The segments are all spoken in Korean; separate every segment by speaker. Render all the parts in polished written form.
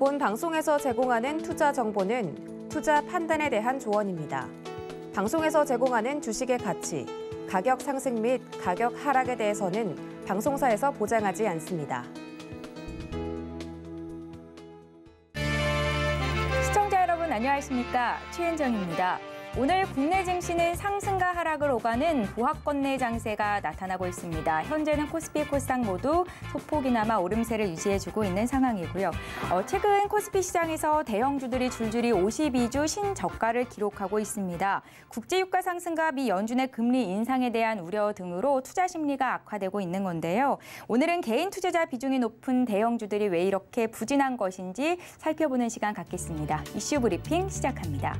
Speaker 1: 본 방송에서 제공하는 투자 정보는 투자 판단에 대한 조언입니다. 방송에서 제공하는 주식의 가치, 가격 상승 및 가격 하락에 대해서는 방송사에서 보장하지 않습니다.
Speaker 2: 시청자 여러분 안녕하십니까? 최은정입니다. 오늘 국내 증시는 상승과 하락을 오가는 보합권내 장세가 나타나고 있습니다. 현재는 코스피, 코스닥 모두 소폭이나마 오름세를 유지해주고 있는 상황이고요. 최근 코스피 시장에서 대형주들이 줄줄이 52주 신저가를 기록하고 있습니다. 국제유가 상승과 미 연준의 금리 인상에 대한 우려 등으로 투자 심리가 악화되고 있는 건데요. 오늘은 개인 투자자 비중이 높은 대형주들이 왜 이렇게 부진한 것인지 살펴보는 시간 갖겠습니다. 이슈 브리핑 시작합니다.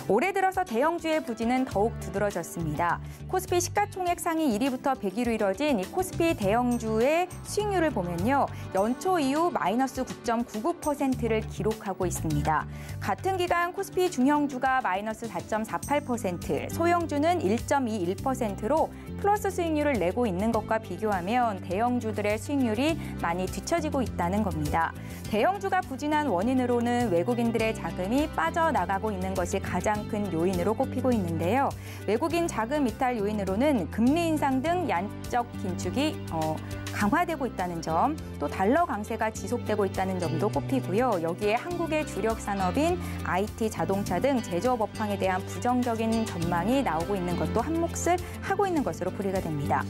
Speaker 2: 올해 들어서 대형주의 부진은 더욱 두드러졌습니다. 코스피 시가총액 상위 1위부터 100위로 이뤄진 이 코스피 대형주의 수익률을 보면요. 연초 이후 마이너스 9.99%를 기록하고 있습니다. 같은 기간 코스피 중형주가 마이너스 4.48%, 소형주는 1.21%로 플러스 수익률을 내고 있는 것과 비교하면 대형주들의 수익률이 많이 뒤처지고 있다는 겁니다. 대형주가 부진한 원인으로는 외국인들의 자금이 빠져나가고 있는 것이 가장 큰 요인으로 꼽히고 있는데요. 외국인 자금 이탈 요인으로는 금리 인상 등 양적 긴축이 강화되고 있다는 점, 또 달러 강세가 지속되고 있다는 점도 꼽히고요. 여기에 한국의 주력 산업인 IT, 자동차 등 제조업 업황에 대한 부정적인 전망이 나오고 있는 것도 한몫을 하고 있는 것으로 풀이가 됩니다.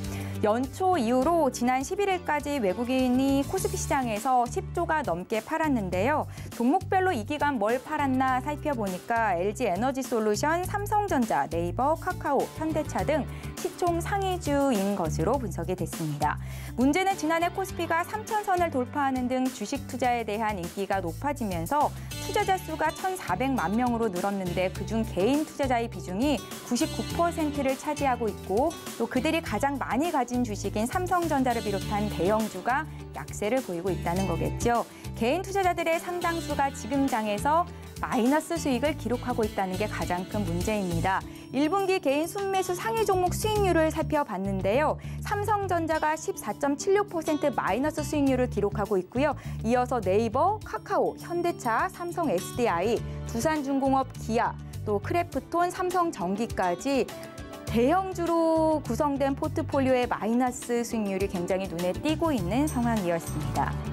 Speaker 2: 연초 이후로 지난 11일까지 외국인이 코스피 시장에서 10조가 넘게 팔았는데요. 종목별로 이 기간 뭘 팔았나 살펴보니까 LG 에너지솔루션, 삼성전자, 네이버, 카카오, 현대차 등 시총 상위주인 것으로 분석이 됐습니다. 문제는 지난해 코스피가 3,000선을 돌파하는 등 주식 투자에 대한 인기가 높아지면서 투자자 수가 1,400만 명으로 늘었는데 그중 개인 투자자의 비중이 99%를 차지하고 있고 또 그들이 가장 많이 가진 주식인 삼성전자를 비롯한 대형주가 약세를 보이고 있다는 거겠죠. 개인 투자자들의 상당수가 지금 장에서 마이너스 수익을 기록하고 있다는 게 가장 큰 문제입니다. 1분기 개인 순매수 상위 종목 수익률을 살펴봤는데요. 삼성전자가 14.76% 마이너스 수익률을 기록하고 있고요. 이어서 네이버, 카카오, 현대차, 삼성 SDI, 두산중공업, 기아, 또 크래프톤, 삼성전기까지 대형주로 구성된 포트폴리오의 마이너스 수익률이 굉장히 눈에 띄고 있는 상황이었습니다.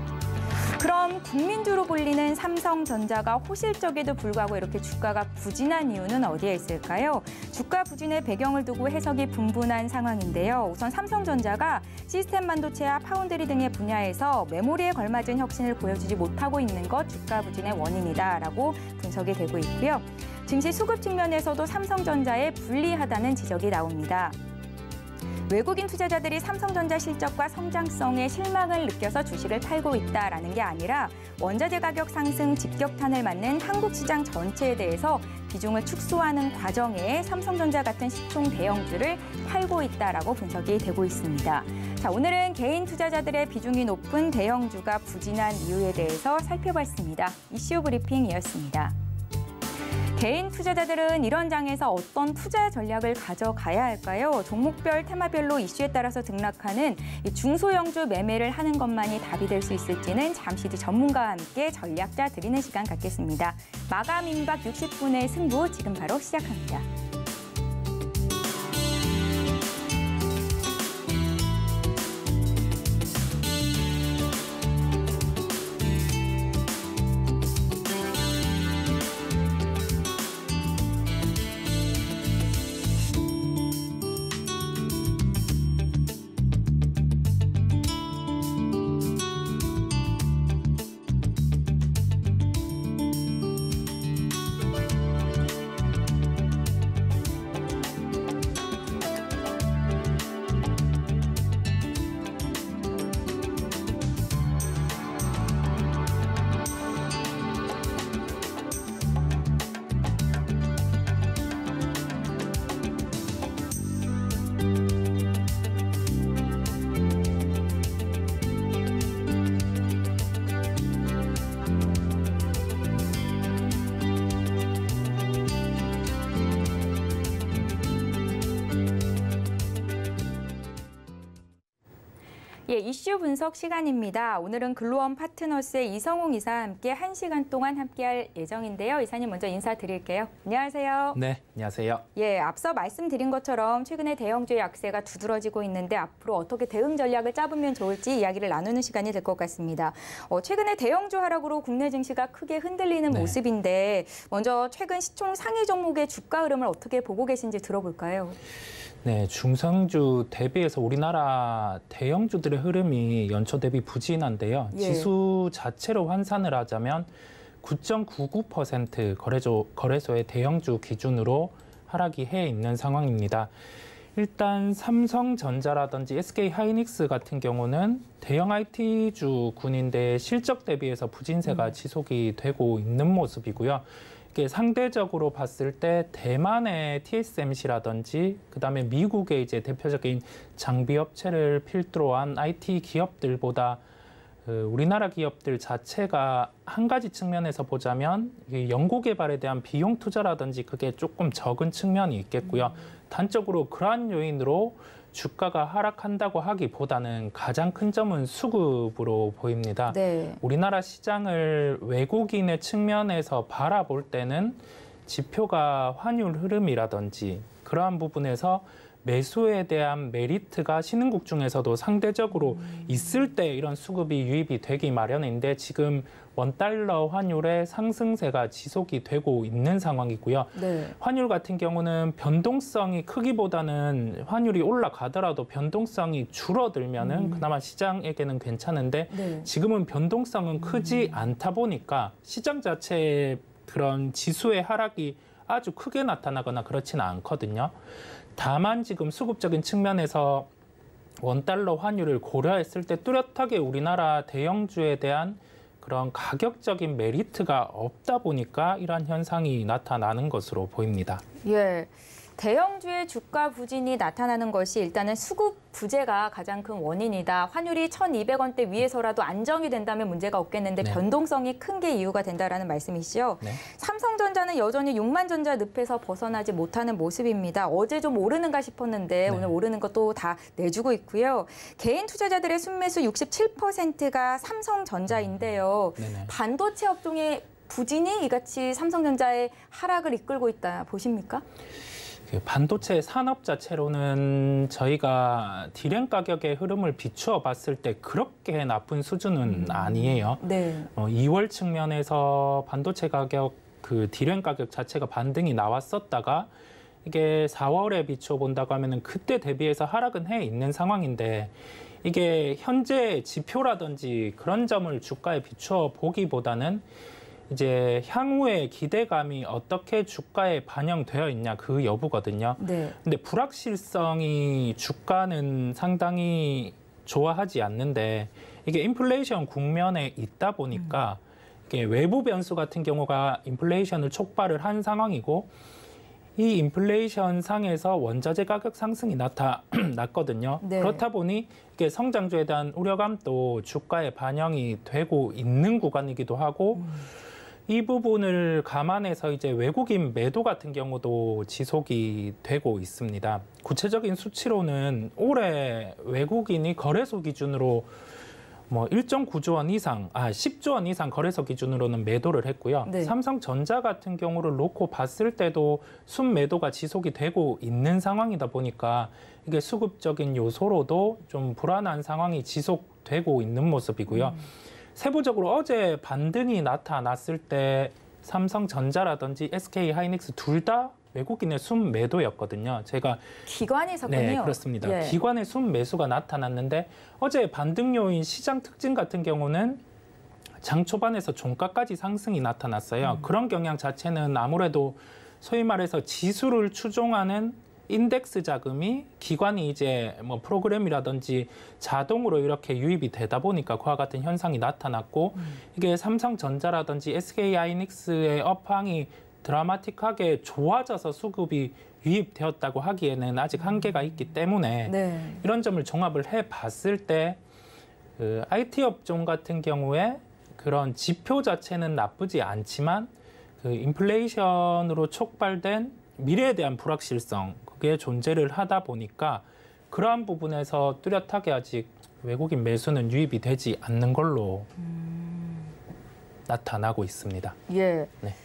Speaker 2: 그럼 국민주로 불리는 삼성전자가 호실적에도 불구하고 이렇게 주가가 부진한 이유는 어디에 있을까요? 주가 부진의 배경을 두고 해석이 분분한 상황인데요. 우선 삼성전자가 시스템 반도체와 파운드리 등의 분야에서 메모리에 걸맞은 혁신을 보여주지 못하고 있는 것 주가 부진의 원인이다라고 분석이 되고 있고요. 증시 수급 측면에서도 삼성전자에 불리하다는 지적이 나옵니다. 외국인 투자자들이 삼성전자 실적과 성장성에 실망을 느껴서 주식을 팔고 있다라는 게 아니라 원자재 가격 상승 직격탄을 맞는 한국 시장 전체에 대해서 비중을 축소하는 과정에 삼성전자 같은 시총 대형주를 팔고 있다라고 분석이 되고 있습니다. 자, 오늘은 개인 투자자들의 비중이 높은 대형주가 부진한 이유에 대해서 살펴봤습니다. 이슈 브리핑이었습니다. 개인 투자자들은 이런 장에서 어떤 투자 전략을 가져가야 할까요? 종목별, 테마별로 이슈에 따라서 등락하는 중소형주 매매를 하는 것만이 답이 될 수 있을지는 잠시 뒤 전문가와 함께 전략자 드리는 시간 갖겠습니다. 마감 임박 60분의 승부 지금 바로 시작합니다. 예, 이슈 분석 시간입니다. 오늘은 글로원 파트너스의 이성웅 이사와 함께 1시간 동안 함께할 예정인데요. 이사님 먼저 인사드릴게요. 안녕하세요.
Speaker 3: 네, 안녕하세요.
Speaker 2: 예, 앞서 말씀드린 것처럼 최근에 대형주의 약세가 두드러지고 있는데 앞으로 어떻게 대응 전략을 짜보면 좋을지 이야기를 나누는 시간이 될 것 같습니다. 최근에 대형주 하락으로 국내 증시가 크게 흔들리는
Speaker 3: 네.
Speaker 2: 모습인데 먼저 최근 시총 상위 종목의 주가 흐름을 어떻게 보고 계신지 들어볼까요?
Speaker 3: 네, 중성주 대비해서 우리나라 대형주들의 흐름이 연초 대비 부진한데요.
Speaker 2: 예.
Speaker 3: 지수 자체로 환산을 하자면 9.99% 거래소의 대형주 기준으로 하락이 해 있는 상황입니다. 일단 삼성전자라든지 SK하이닉스 같은 경우는 대형 IT주 군인데 실적 대비해서 부진세가 지속이 되고 있는 모습이고요. 이게 상대적으로 봤을 때 대만의 TSMC라든지 그다음에 미국의 이제 대표적인 장비 업체를 필두로 한 IT 기업들보다 우리나라 기업들 자체가 한 가지 측면에서 보자면 연구개발에 대한 비용 투자라든지 그게 조금 적은 측면이 있겠고요. 단적으로 그러한 요인으로 주가가 하락한다고 하기보다는 가장 큰 점은 수급으로 보입니다.
Speaker 2: 네.
Speaker 3: 우리나라 시장을 외국인의 측면에서 바라볼 때는 지표가 환율 흐름이라든지 그러한 부분에서 매수에 대한 메리트가 신흥국 중에서도 상대적으로 있을 때 이런 수급이 유입이 되기 마련인데 지금 원달러 환율의 상승세가 지속이 되고 있는 상황이고요.
Speaker 2: 네.
Speaker 3: 환율 같은 경우는 변동성이 크기보다는 환율이 올라가더라도 변동성이 줄어들면은 그나마 시장에게는 괜찮은데
Speaker 2: 네.
Speaker 3: 지금은 변동성은 크지 않다 보니까 시장 자체의 그런 지수의 하락이 아주 크게 나타나거나 그렇지는 않거든요. 다만 지금 수급적인 측면에서 원달러 환율을 고려했을 때 뚜렷하게 우리나라 대형주에 대한 그런 가격적인 메리트가 없다 보니까 이러한 현상이 나타나는 것으로 보입니다.
Speaker 2: 예. 대형주의 주가 부진이 나타나는 것이 일단은 수급 부재가 가장 큰 원인이다. 환율이 1,200원대 위에서라도 안정이 된다면 문제가 없겠는데
Speaker 3: 네.
Speaker 2: 변동성이 큰 게 이유가 된다라는 말씀이시죠.
Speaker 3: 네.
Speaker 2: 삼성전자는 여전히 6만 전자 늪에서 벗어나지 못하는 모습입니다. 어제 좀 오르는가 싶었는데
Speaker 3: 네.
Speaker 2: 오늘 오르는 것도 다 내주고 있고요. 개인 투자자들의 순매수 67%가 삼성전자인데요.
Speaker 3: 네네.
Speaker 2: 반도체 업종의 부진이 이같이 삼성전자의 하락을 이끌고 있다 보십니까?
Speaker 3: 그 반도체 산업 자체로는 저희가 디램 가격의 흐름을 비추어 봤을 때 그렇게 나쁜 수준은 아니에요.
Speaker 2: 네.
Speaker 3: 2월 측면에서 반도체 가격, 그 디램 가격 자체가 반등이 나왔었다가 이게 4월에 비추어 본다고 하면은 그때 대비해서 하락은 해 있는 상황인데 이게 현재 지표라든지 그런 점을 주가에 비추어 보기보다는 이제 향후의 기대감이 어떻게 주가에 반영되어 있냐 그 여부거든요.
Speaker 2: 네.
Speaker 3: 근데 불확실성이 주가는 상당히 좋아하지 않는데 이게 인플레이션 국면에 있다 보니까 이게 외부 변수 같은 경우가 인플레이션을 촉발을 한 상황이고 이 인플레이션 상에서 원자재 가격 상승이 나타났거든요.
Speaker 2: 네.
Speaker 3: 그렇다 보니 이게 성장주에 대한 우려감도 주가에 반영이 되고 있는 구간이기도 하고 이 부분을 감안해서 이제 외국인 매도 같은 경우도 지속이 되고 있습니다. 구체적인 수치로는 올해 외국인이 거래소 기준으로 1.9조 원 이상, 10조 원 이상 거래소 기준으로는 매도를 했고요.
Speaker 2: 네.
Speaker 3: 삼성전자 같은 경우를 놓고 봤을 때도 순매도가 지속이 되고 있는 상황이다 보니까 이게 수급적인 요소로도 좀 불안한 상황이 지속되고 있는 모습이고요. 세부적으로 어제 반등이 나타났을 때 삼성전자라든지 SK하이닉스 둘 다 외국인의 순매도였거든요. 제가
Speaker 2: 기관에서군요.
Speaker 3: 네, 그렇습니다.
Speaker 2: 예.
Speaker 3: 기관의 순매수가 나타났는데 어제 반등 요인 시장 특징 같은 경우는 장 초반에서 종가까지 상승이 나타났어요. 그런 경향 자체는 아무래도 소위 말해서 지수를 추종하는 인덱스 자금이 기관이 이제 프로그램이라든지 자동으로 이렇게 유입이 되다 보니까 그와 같은 현상이 나타났고 이게 삼성전자라든지 SK하이닉스의 업황이 드라마틱하게 좋아져서 수급이 유입되었다고 하기에는 아직 한계가 있기 때문에
Speaker 2: 네.
Speaker 3: 이런 점을 종합을 해봤을 때 그 IT 업종 같은 경우에 그런 지표 자체는 나쁘지 않지만 그 인플레이션으로 촉발된 미래에 대한 불확실성 그게 존재를 하다 보니까 그러한 부분에서 뚜렷하게 아직 외국인 매수는 유입이 되지 않는 걸로 나타나고 있습니다.
Speaker 2: 예.
Speaker 3: 네.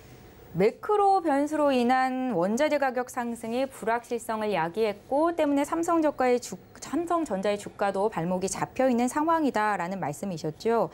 Speaker 2: 매크로 변수로 인한 원자재 가격 상승이 불확실성을 야기했고 때문에 삼성전자의 주가도 발목이 잡혀 있는 상황이다라는 말씀이셨죠.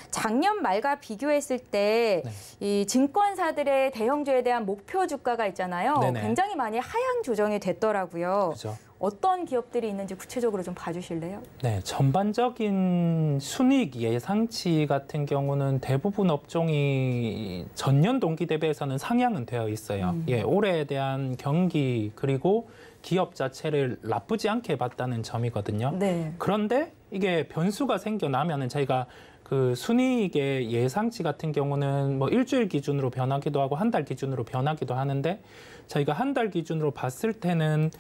Speaker 2: 작년 말과 비교했을 때 이 증권사들의 대형주에 대한 목표 주가가 있잖아요.
Speaker 3: 네네.
Speaker 2: 굉장히 많이 하향 조정이 됐더라고요.
Speaker 3: 그렇죠.
Speaker 2: 어떤 기업들이 있는지 구체적으로 좀 봐주실래요?
Speaker 3: 네, 전반적인 순이익 예상치 같은 경우는 대부분 업종이 전년 동기 대비해서는 상향은 되어 있어요. 예, 올해에 대한 경기 그리고 기업 자체를 나쁘지 않게 봤다는 점이거든요.
Speaker 2: 네.
Speaker 3: 그런데 이게 변수가 생겨나면은 저희가 그 순이익의 예상치 같은 경우는 뭐 일주일 기준으로 변하기도 하고 한 달 기준으로 변하기도 하는데 저희가 한 달 기준으로 봤을 때는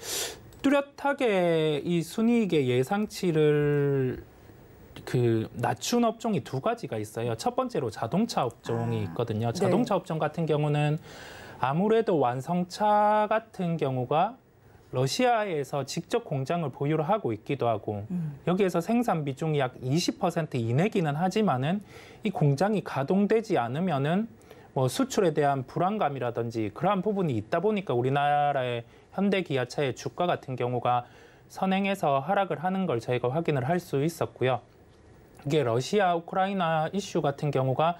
Speaker 3: 뚜렷하게 이 순이익의 예상치를 낮춘 업종이 두 가지가 있어요. 첫 번째로 자동차 업종이 있거든요. 자동차 업종 같은 경우는 아무래도 완성차 같은 경우가 러시아에서 직접 공장을 보유를 하고 있기도 하고 여기에서 생산 비중이 약 20% 이내기는 하지만은 이 공장이 가동되지 않으면은 뭐 수출에 대한 불안감이라든지 그러한 부분이 있다 보니까 우리나라의 현대 기아차의 주가 같은 경우가 선행해서 하락을 하는 걸 저희가 확인을 할 수 있었고요. 이게 러시아 우크라이나 이슈 같은 경우가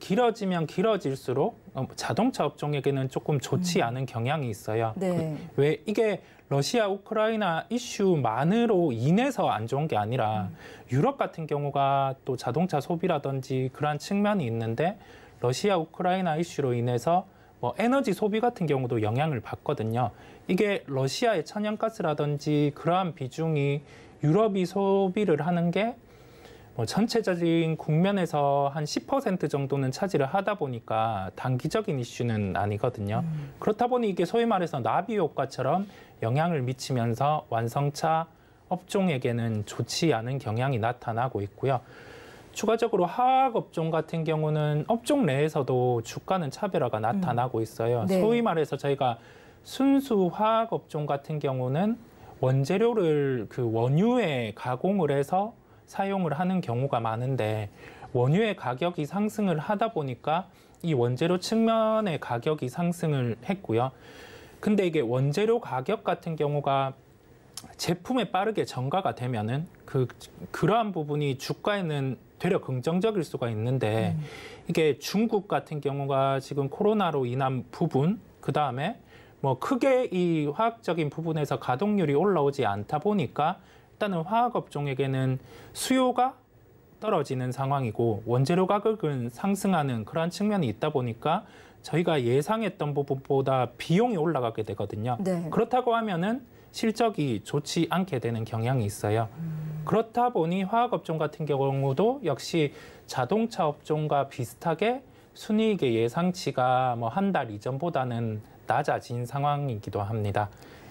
Speaker 3: 길어지면 길어질수록 자동차 업종에게는 조금 좋지 않은 경향이 있어요.
Speaker 2: 네.
Speaker 3: 왜 이게 러시아 우크라이나 이슈만으로 인해서 안 좋은 게 아니라 유럽 같은 경우가 또 자동차 소비라든지 그러한 측면이 있는데 러시아 우크라이나 이슈로 인해서 뭐 에너지 소비 같은 경우도 영향을 받거든요. 이게 러시아의 천연가스라든지 그러한 비중이 유럽이 소비를 하는 게 뭐 전체적인 국면에서 한 10% 정도는 차지를 하다 보니까 단기적인 이슈는 아니거든요. 그렇다 보니 이게 소위 말해서 나비 효과처럼 영향을 미치면서 완성차 업종에게는 좋지 않은 경향이 나타나고 있고요. 추가적으로 화학 업종 같은 경우는 업종 내에서도 주가는 차별화가 나타나고 있어요.
Speaker 2: 네.
Speaker 3: 소위 말해서 저희가 순수 화학 업종 같은 경우는 원재료를 원유에 가공을 해서 사용을 하는 경우가 많은데 원유의 가격이 상승을 하다 보니까 이 원재료 측면의 가격이 상승을 했고요. 근데 이게 원재료 가격 같은 경우가 제품에 빠르게 전가가 되면은 그러한 부분이 주가에는 되려 긍정적일 수가 있는데 이게 중국 같은 경우가 지금 코로나로 인한 부분, 그 다음에 뭐 크게 이 화학적인 부분에서 가동률이 올라오지 않다 보니까 일단은 화학 업종에게는 수요가 떨어지는 상황이고 원재료 가격은 상승하는 그러한 측면이 있다 보니까 저희가 예상했던 부분보다 비용이 올라가게 되거든요.
Speaker 2: 네.
Speaker 3: 그렇다고 하면은 실적이 좋지 않게 되는 경향이 있어요. 그렇다 보니 화학 업종 같은 경우도 역시 자동차 업종과 비슷하게 순이익의 예상치가 뭐 한 달 이전보다는 낮아진 상황이기도 합니다.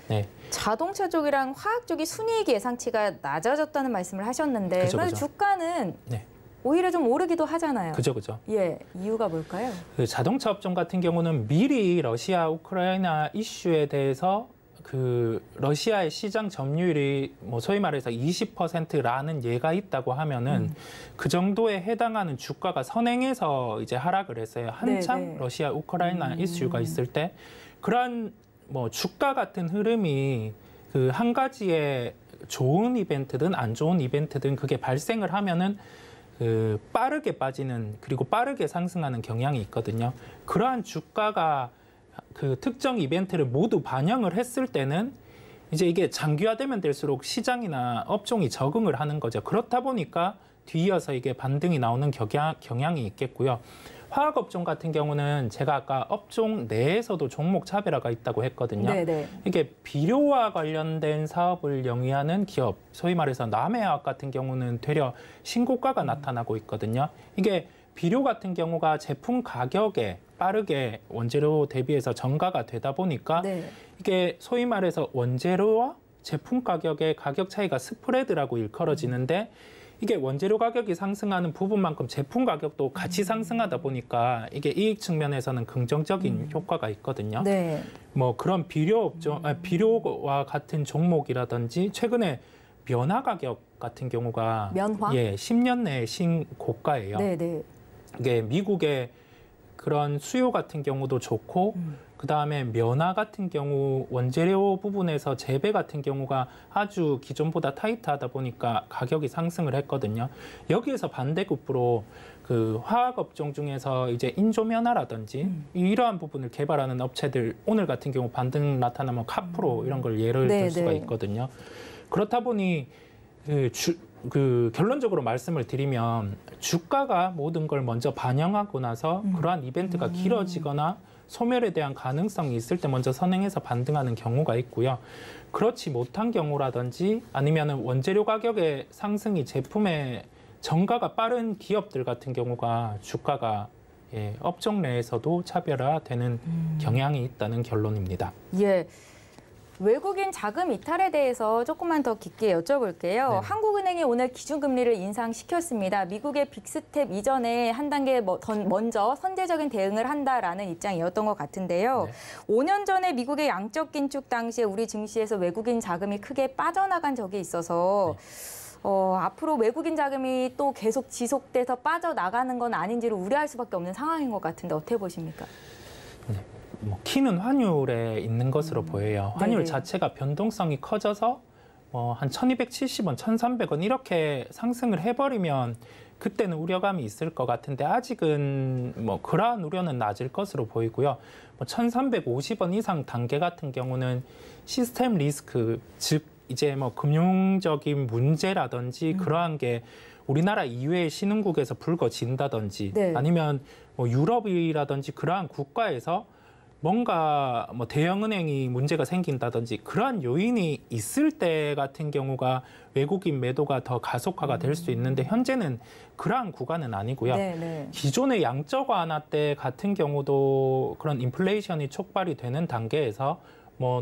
Speaker 3: 네.
Speaker 2: 자동차 쪽이랑 화학 쪽이 순이익 예상치가 낮아졌다는 말씀을 하셨는데
Speaker 3: 그죠,
Speaker 2: 그래서
Speaker 3: 그죠.
Speaker 2: 주가는
Speaker 3: 네.
Speaker 2: 오히려 좀 오르기도 하잖아요.
Speaker 3: 그죠.
Speaker 2: 예, 이유가 뭘까요?
Speaker 3: 그 자동차 업종 같은 경우는 미리 러시아 우크라이나 이슈에 대해서 러시아의 시장 점유율이 뭐 소위 말해서 20%라는 예가 있다고 하면은 그 정도에 해당하는 주가가 선행해서 이제 하락을 했어요. 한참
Speaker 2: 네네.
Speaker 3: 러시아 우크라이나 이슈가 있을 때 그러한 뭐 주가 같은 흐름이 한 가지의 좋은 이벤트든 안 좋은 이벤트든 그게 발생을 하면은 빠르게 빠지는 그리고 빠르게 상승하는 경향이 있거든요. 그러한 주가가 특정 이벤트를 모두 반영을 했을 때는 이제 이게 장기화되면 될수록 시장이나 업종이 적응을 하는 거죠. 그렇다 보니까 뒤이어서 이게 반등이 나오는 경향이 있겠고요. 화학업종 같은 경우는 제가 아까 업종 내에서도 종목 차별화가 있다고 했거든요.
Speaker 2: 네네.
Speaker 3: 이게 비료와 관련된 사업을 영위하는 기업, 소위 말해서 남해화학 같은 경우는 되려 신고가가 나타나고 있거든요. 이게 비료 같은 경우가 제품 가격에 빠르게 원재료 대비해서 전가가 되다 보니까
Speaker 2: 네.
Speaker 3: 이게 소위 말해서 원재료와 제품 가격의 가격 차이가 스프레드라고 일컬어지는데 이게 원재료 가격이 상승하는 부분만큼 제품 가격도 같이 상승하다 보니까 이게 이익 측면에서는 긍정적인 효과가 있거든요.
Speaker 2: 네.
Speaker 3: 뭐 그런 비료 업종, 비료와 같은 종목이라든지 최근에 면화 가격 같은 경우가
Speaker 2: 면화?
Speaker 3: 10년 내에 신고가예요.
Speaker 2: 네네.
Speaker 3: 이게 미국의 그런 수요 같은 경우도 좋고 그다음에 면화 같은 경우 원재료 부분에서 재배 같은 경우가 아주 기존보다 타이트하다 보니까 가격이 상승을 했거든요. 여기에서 반대급부로 그 화학업종 중에서 이제 인조면화라든지 이러한 부분을 개발하는 업체들 오늘 같은 경우 반등 나타나면 카프로 이런 걸 예를 들 수가 있거든요. 그렇다 보니 결론적으로 말씀을 드리면 주가가 모든 걸 먼저 반영하고 나서 그러한 이벤트가 길어지거나 소멸에 대한 가능성이 있을 때 먼저 선행해서 반등하는 경우가 있고요. 그렇지 못한 경우라든지 아니면 원재료 가격의 상승이 제품의 정가가 빠른 기업들 같은 경우가 주가가 업종 내에서도 차별화되는 경향이 있다는 결론입니다.
Speaker 2: 예. 외국인 자금 이탈에 대해서 조금만 더 깊게 여쭤볼게요.
Speaker 3: 네.
Speaker 2: 한국은행이 오늘 기준금리를 인상시켰습니다. 미국의 빅스텝 이전에 한 단계 먼저 선제적인 대응을 한다라는 입장이었던 것 같은데요.
Speaker 3: 네.
Speaker 2: 5년 전에 미국의 양적 긴축 당시에 우리 증시에서 외국인 자금이 크게 빠져나간 적이 있어서 앞으로 외국인 자금이 또 계속 지속돼서 빠져나가는 건 아닌지를 우려할 수밖에 없는 상황인 것 같은데 어떻게 보십니까?
Speaker 3: 네. 키는 환율에 있는 것으로 보여요. 환율
Speaker 2: 네네.
Speaker 3: 자체가 변동성이 커져서 한 1270원, 1300원 이렇게 상승을 해버리면 그때는 우려감이 있을 것 같은데 아직은 그러한 우려는 낮을 것으로 보이고요. 1350원 이상 단계 같은 경우는 시스템 리스크, 즉 이제 금융적인 문제라든지 그러한 게 우리나라 이외의 신흥국에서 불거진다든지
Speaker 2: 네.
Speaker 3: 아니면 유럽이라든지 그러한 국가에서 뭔가 대형은행이 문제가 생긴다든지 그러한 요인이 있을 때 같은 경우가 외국인 매도가 더 가속화가 될 수 있는데 현재는 그러한 구간은 아니고요.
Speaker 2: 네네.
Speaker 3: 기존의 양적 완화 때 같은 경우도 그런 인플레이션이 촉발이 되는 단계에서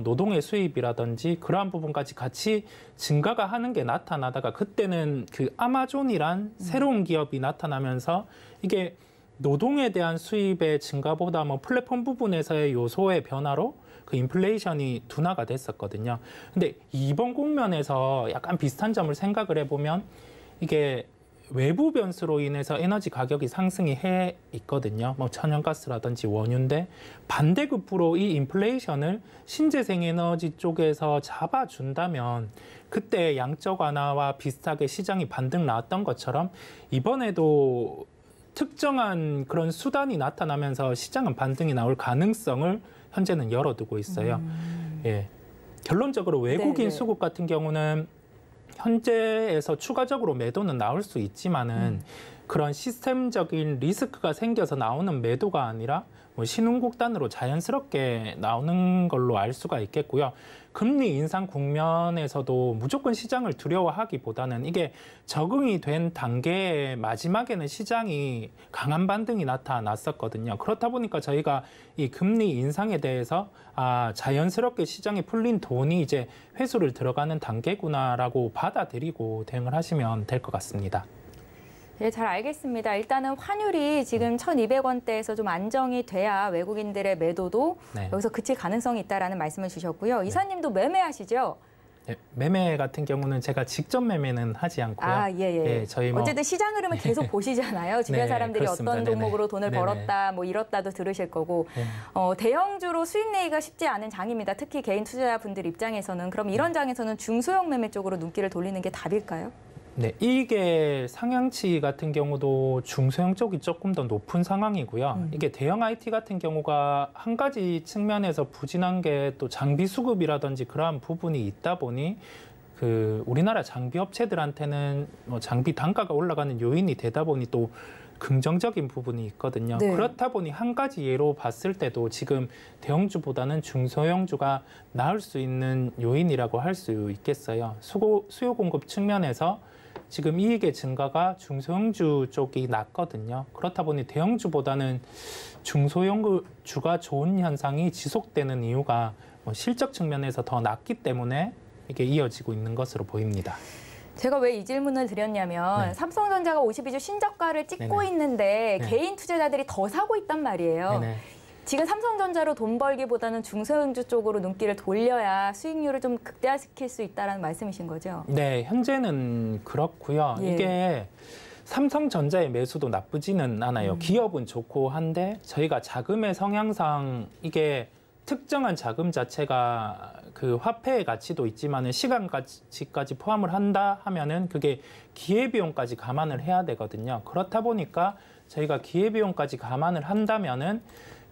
Speaker 3: 노동의 수입이라든지 그러한 부분까지 같이 증가가 하는 게 나타나다가 그때는 그 아마존이란 새로운 기업이 나타나면서 이게 노동에 대한 수입의 증가보다 플랫폼 부분에서의 요소의 변화로 그 인플레이션이 둔화가 됐었거든요. 근데 이번 국면에서 약간 비슷한 점을 생각을 해보면 이게 외부 변수로 인해서 에너지 가격이 상승이 해 있거든요. 천연가스라든지 원유인데 반대급부로 이 인플레이션을 신재생 에너지 쪽에서 잡아준다면 그때 양적 완화와 비슷하게 시장이 반등 나왔던 것처럼 이번에도 특정한 그런 수단이 나타나면서 시장은 반등이 나올 가능성을 현재는 열어두고 있어요. 예. 결론적으로 외국인 수급 같은 경우는 현재에서 추가적으로 매도는 나올 수 있지만은 그런 시스템적인 리스크가 생겨서 나오는 매도가 아니라 신흥국 단으로 자연스럽게 나오는 걸로 알 수가 있겠고요. 금리 인상 국면에서도 무조건 시장을 두려워하기보다는 이게 적응이 된 단계의 마지막에는 시장이 강한 반등이 나타났었거든요. 그렇다 보니까 저희가 이 금리 인상에 대해서 자연스럽게 시장에 풀린 돈이 이제 회수를 들어가는 단계구나라고 받아들이고 대응을 하시면 될 것 같습니다.
Speaker 2: 네, 잘 알겠습니다. 일단은 환율이 지금 1,200원대에서 좀 안정이 돼야 외국인들의 매도도 여기서 그칠 가능성이 있다라는 말씀을 주셨고요. 이사님도 매매하시죠?
Speaker 3: 네, 매매 같은 경우는 제가 직접 매매는 하지 않고요.
Speaker 2: 예.
Speaker 3: 저희
Speaker 2: 어쨌든 시장 흐름을 계속 보시잖아요. 주변 사람들이
Speaker 3: 그렇습니다.
Speaker 2: 어떤 종목으로 돈을 벌었다, 잃었다도 들으실 거고. 대형주로 수익 내기가 쉽지 않은 장입니다. 특히 개인 투자자분들 입장에서는. 그럼 이런 장에서는 중소형 매매 쪽으로 눈길을 돌리는 게 답일까요?
Speaker 3: 네, 이게 상향치 같은 경우도 중소형 쪽이 조금 더 높은 상황이고요. 이게 대형 IT 같은 경우가 한 가지 측면에서 부진한 게 또 장비 수급이라든지 그러한 부분이 있다 보니 우리나라 장비 업체들한테는 장비 단가가 올라가는 요인이 되다 보니 또 긍정적인 부분이 있거든요.
Speaker 2: 네.
Speaker 3: 그렇다 보니 한 가지 예로 봤을 때도 지금 대형주보다는 중소형주가 나을 수 있는 요인이라고 할 수 있겠어요. 수요 공급 측면에서 지금 이익의 증가가 중소형주 쪽이 낮거든요. 그렇다 보니 대형주보다는 중소형주가 좋은 현상이 지속되는 이유가 실적 측면에서 더 낮기 때문에 이게 이어지고 있는 것으로 보입니다.
Speaker 2: 제가 왜 이 질문을 드렸냐면 삼성전자가 52주 신저가를 찍고 있는데 개인 투자자들이 더 사고 있단 말이에요. 지금 삼성전자로 돈 벌기보다는 중소형주 쪽으로 눈길을 돌려야 수익률을 좀 극대화시킬 수 있다는 말씀이신 거죠?
Speaker 3: 네, 현재는 그렇고요.
Speaker 2: 예.
Speaker 3: 이게 삼성전자의 매수도 나쁘지는 않아요. 기업은 좋고 한데 저희가 자금의 성향상 이게 특정한 자금 자체가 그 화폐의 가치도 있지만은 시간 가치까지 포함을 한다 하면은 그게 기회비용까지 감안을 해야 되거든요. 그렇다 보니까 저희가 기회비용까지 감안을 한다면은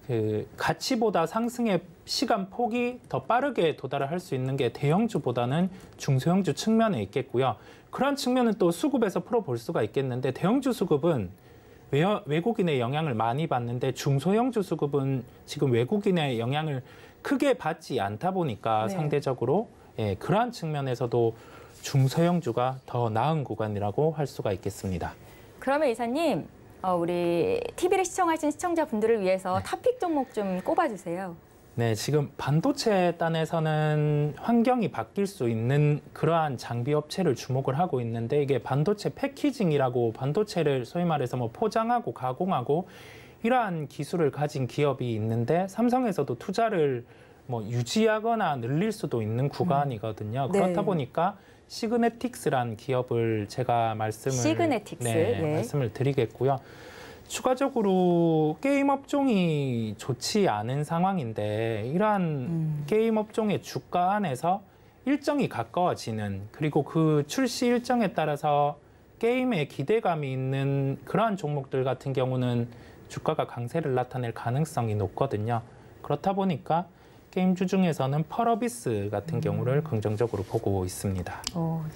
Speaker 3: 그 가치보다 상승의 시간 폭이 더 빠르게 도달을 할 수 있는 게 대형주보다는 중소형주 측면에 있겠고요. 그런 측면은 또 수급에서 풀어볼 수가 있겠는데 대형주 수급은 외국인의 영향을 많이 받는데 중소형주 수급은 지금 외국인의 영향을 크게 받지 않다 보니까
Speaker 2: 네.
Speaker 3: 상대적으로 그러한 측면에서도 중소형주가 더 나은 구간이라고 할 수가 있겠습니다.
Speaker 2: 그러면 이사님, 우리 TV를 시청하신 시청자분들을 위해서 탑픽 종목 좀 꼽아주세요.
Speaker 3: 네, 지금 반도체 단에서는 환경이 바뀔 수 있는 그러한 장비 업체를 주목을 하고 있는데 이게 반도체 패키징이라고 반도체를 소위 말해서 뭐 포장하고 가공하고 이러한 기술을 가진 기업이 있는데 삼성에서도 투자를 뭐 유지하거나 늘릴 수도 있는 구간이거든요.
Speaker 2: 네.
Speaker 3: 그렇다 보니까 시그네틱스란 기업을 제가
Speaker 2: 시그네틱스, 예.
Speaker 3: 말씀을 드리겠고요. 추가적으로 게임 업종이 좋지 않은 상황인데 이러한 게임 업종의 주가 안에서 일정이 가까워지는 그리고 그 출시 일정에 따라서 게임에 기대감이 있는 그러한 종목들 같은 경우는 주가가 강세를 나타낼 가능성이 높거든요. 그렇다 보니까 게임주 중에서는 펄어비스 같은 경우를 긍정적으로 보고 있습니다.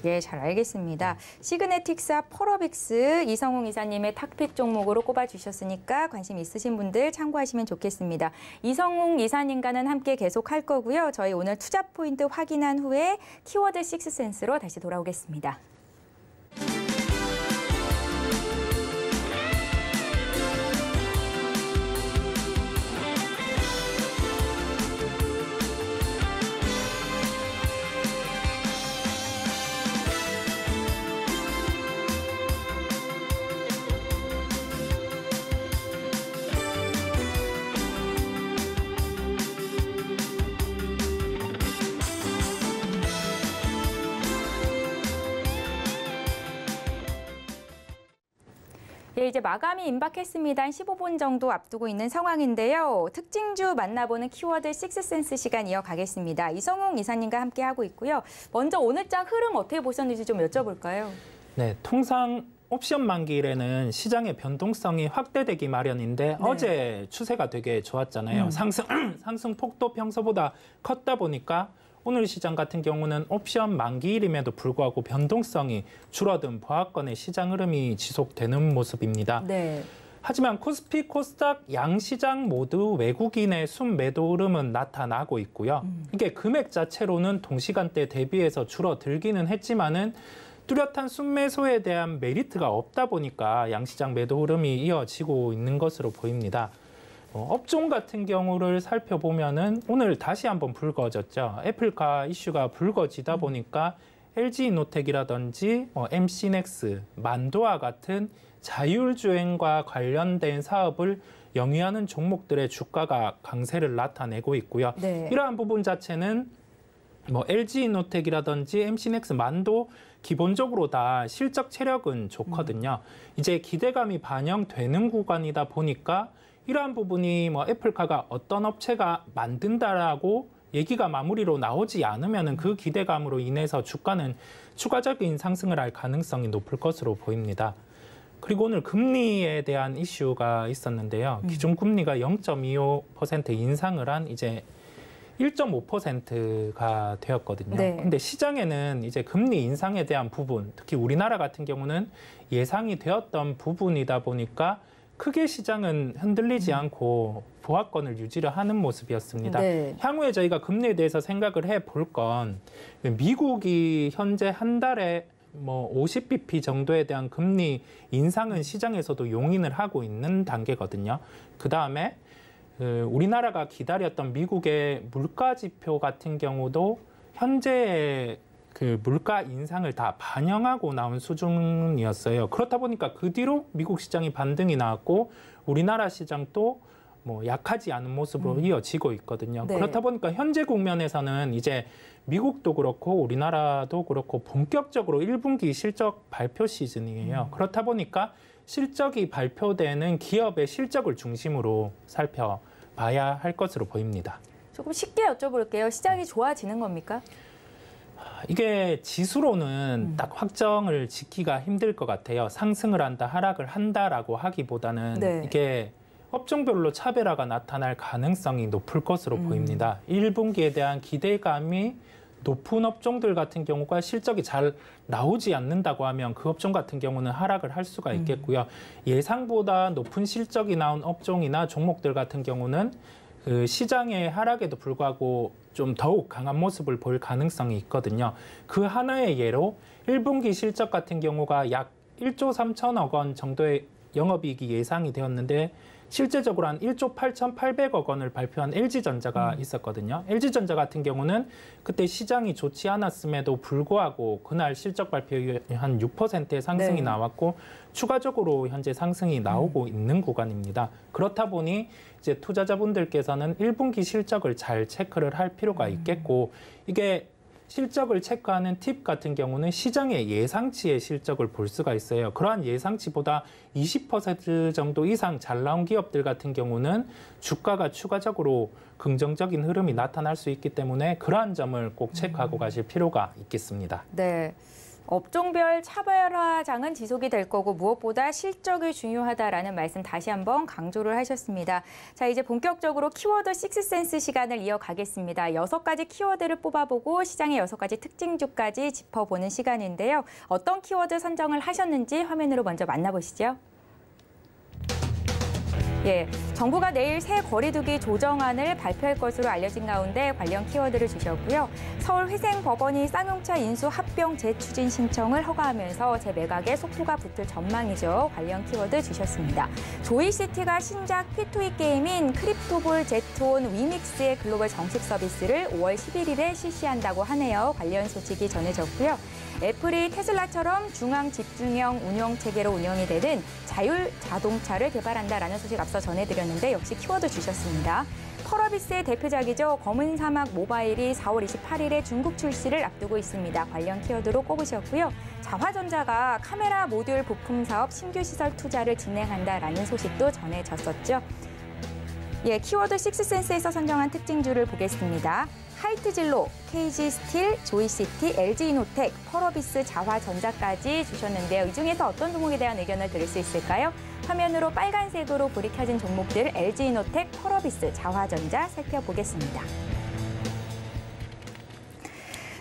Speaker 2: 예, 잘 알겠습니다. 시그네틱스와 펄어빅스 이성웅 이사님의 탑픽 종목으로 꼽아주셨으니까 관심 있으신 분들 참고하시면 좋겠습니다. 이성웅 이사님과는 함께 계속 할 거고요. 저희 오늘 투자 포인트 확인한 후에 키워드 식스센스로 다시 돌아오겠습니다. 예, 이제 마감이 임박했습니다. 한 15분 정도 앞두고 있는 상황인데요. 특징주 만나보는 키워드 식스센스 시간 이어가겠습니다. 이성웅 이사님과 함께하고 있고요. 먼저 오늘장 흐름 어떻게 보셨는지 좀 여쭤볼까요?
Speaker 3: 네, 통상 옵션 만기일에는 시장의 변동성이 확대되기 마련인데 어제 추세가 되게 좋았잖아요. 상승 폭도 평소보다 컸다 보니까 오늘 시장 같은 경우는 옵션 만기일임에도 불구하고 변동성이 줄어든 보합권의 시장 흐름이 지속되는 모습입니다.
Speaker 2: 네.
Speaker 3: 하지만 코스피, 코스닥 양시장 모두 외국인의 순매도 흐름은 나타나고 있고요. 이게 금액 자체로는 동시간대 대비해서 줄어들기는 했지만은 뚜렷한 순매수에 대한 메리트가 없다 보니까 양시장 매도 흐름이 이어지고 있는 것으로 보입니다. 업종 같은 경우를 살펴보면은 오늘 다시 한번 불거졌죠. 애플카 이슈가 불거지다 보니까 LG이노텍이라든지 MC넥스, 만도와 같은 자율주행과 관련된 사업을 영위하는 종목들의 주가가 강세를 나타내고 있고요.
Speaker 2: 네.
Speaker 3: 이러한 부분 자체는 LG이노텍이라든지 MC넥스, 만도 기본적으로 다 실적 체력은 좋거든요. 이제 기대감이 반영되는 구간이다 보니까 이러한 부분이 애플카가 어떤 업체가 만든다라고 얘기가 마무리로 나오지 않으면 그 기대감으로 인해서 주가는 추가적인 상승을 할 가능성이 높을 것으로 보입니다. 그리고 오늘 금리에 대한 이슈가 있었는데요. 기준금리가 0.25% 인상을 한 이제 1.5%가 되었거든요.
Speaker 2: 네.
Speaker 3: 근데 시장에는 이제 금리 인상에 대한 부분, 특히 우리나라 같은 경우는 예상이 되었던 부분이다 보니까 크게 시장은 흔들리지 않고 보합권을 유지를 하는 모습이었습니다.
Speaker 2: 네.
Speaker 3: 향후에 저희가 금리에 대해서 생각을 해볼 건 미국이 현재 한 달에 50bp 정도에 대한 금리 인상은 시장에서도 용인을 하고 있는 단계거든요. 그다음에 우리나라가 기다렸던 미국의 물가 지표 같은 경우도 현재의 그 물가 인상을 다 반영하고 나온 수준이었어요. 그렇다 보니까 그 뒤로 미국 시장이 반등이 나왔고 우리나라 시장도 뭐 약하지 않은 모습으로 이어지고 있거든요.
Speaker 2: 네.
Speaker 3: 그렇다 보니까 현재 국면에서는 이제 미국도 그렇고 우리나라도 그렇고 본격적으로 1분기 실적 발표 시즌이에요. 그렇다 보니까 실적이 발표되는 기업의 실적을 중심으로 살펴봐야 할 것으로 보입니다.
Speaker 2: 조금 쉽게 여쭤볼게요. 시장이 좋아지는 겁니까?
Speaker 3: 이게 지수로는 딱 확정을 짓기가 힘들 것 같아요. 상승을 한다, 하락을 한다라고 하기보다는
Speaker 2: 네.
Speaker 3: 이게 업종별로 차별화가 나타날 가능성이 높을 것으로 보입니다. 1분기에 대한 기대감이 높은 업종들 같은 경우가 실적이 잘 나오지 않는다고 하면 그 업종 같은 경우는 하락을 할 수가 있겠고요. 예상보다 높은 실적이 나온 업종이나 종목들 같은 경우는 그 시장의 하락에도 불구하고 좀 더욱 강한 모습을 보일 가능성이 있거든요. 그 하나의 예로 1분기 실적 같은 경우가 약 1조 3천억 원 정도의 영업이익이 예상이 되었는데 실제적으로 한 1조 8,800억 원을 발표한 LG전자가 있었거든요. LG전자 같은 경우는 그때 시장이 좋지 않았음에도 불구하고 그날 실적 발표에 한 6%의 상승이
Speaker 2: 네.
Speaker 3: 나왔고 추가적으로 현재 상승이 나오고 있는 구간입니다. 그렇다 보니 이제 투자자분들께서는 1분기 실적을 잘 체크를 할 필요가 있겠고 이게 실적을 체크하는 팁 같은 경우는 시장의 예상치의 실적을 볼 수가 있어요. 그러한 예상치보다 20% 정도 이상 잘 나온 기업들 같은 경우는 주가가 추가적으로 긍정적인 흐름이 나타날 수 있기 때문에 그러한 점을 꼭 체크하고 가실 필요가 있겠습니다.
Speaker 2: 네. 업종별 차별화장은 지속이 될 거고 무엇보다 실적이 중요하다라는 말씀 다시 한번 강조를 하셨습니다. 자, 이제 본격적으로 키워드 식스센스 시간을 이어가겠습니다. 6가지 키워드를 뽑아보고 시장의 6가지 특징주까지 짚어보는 시간인데요. 어떤 키워드 선정을 하셨는지 화면으로 먼저 만나보시죠. 예, 정부가 내일 새 거리두기 조정안을 발표할 것으로 알려진 가운데 관련 키워드를 주셨고요. 서울회생법원이 쌍용차 인수 합병 재추진 신청을 허가하면서 재매각에 속도가 붙을 전망이죠. 관련 키워드 주셨습니다. 조이시티가 신작 P2E 게임인 크립토볼 제트온 위믹스의 글로벌 정식 서비스를 5월 11일에 실시한다고 하네요. 관련 소식이 전해졌고요. 애플이 테슬라처럼 중앙 집중형 운영 체계로 운영이 되는 자율 자동차를 개발한다라는 소식 앞서 전해드렸는데 역시 키워드 주셨습니다. 펄어비스의 대표작이죠. 검은 사막 모바일이 4월 28일에 중국 출시를 앞두고 있습니다. 관련 키워드로 꼽으셨고요. 자화전자가 카메라 모듈 부품 사업 신규 시설 투자를 진행한다라는 소식도 전해졌었죠. 예, 키워드 식스센스에서 선정한 특징주를 보겠습니다. 하이트진로, KG스틸, 조이시티, LG이노텍, 펄어비스, 자화전자까지 주셨는데요. 이 중에서 어떤 종목에 대한 의견을 들을 수 있을까요? 화면으로 빨간색으로 불이 켜진 종목들 LG이노텍, 펄어비스, 자화전자 살펴보겠습니다.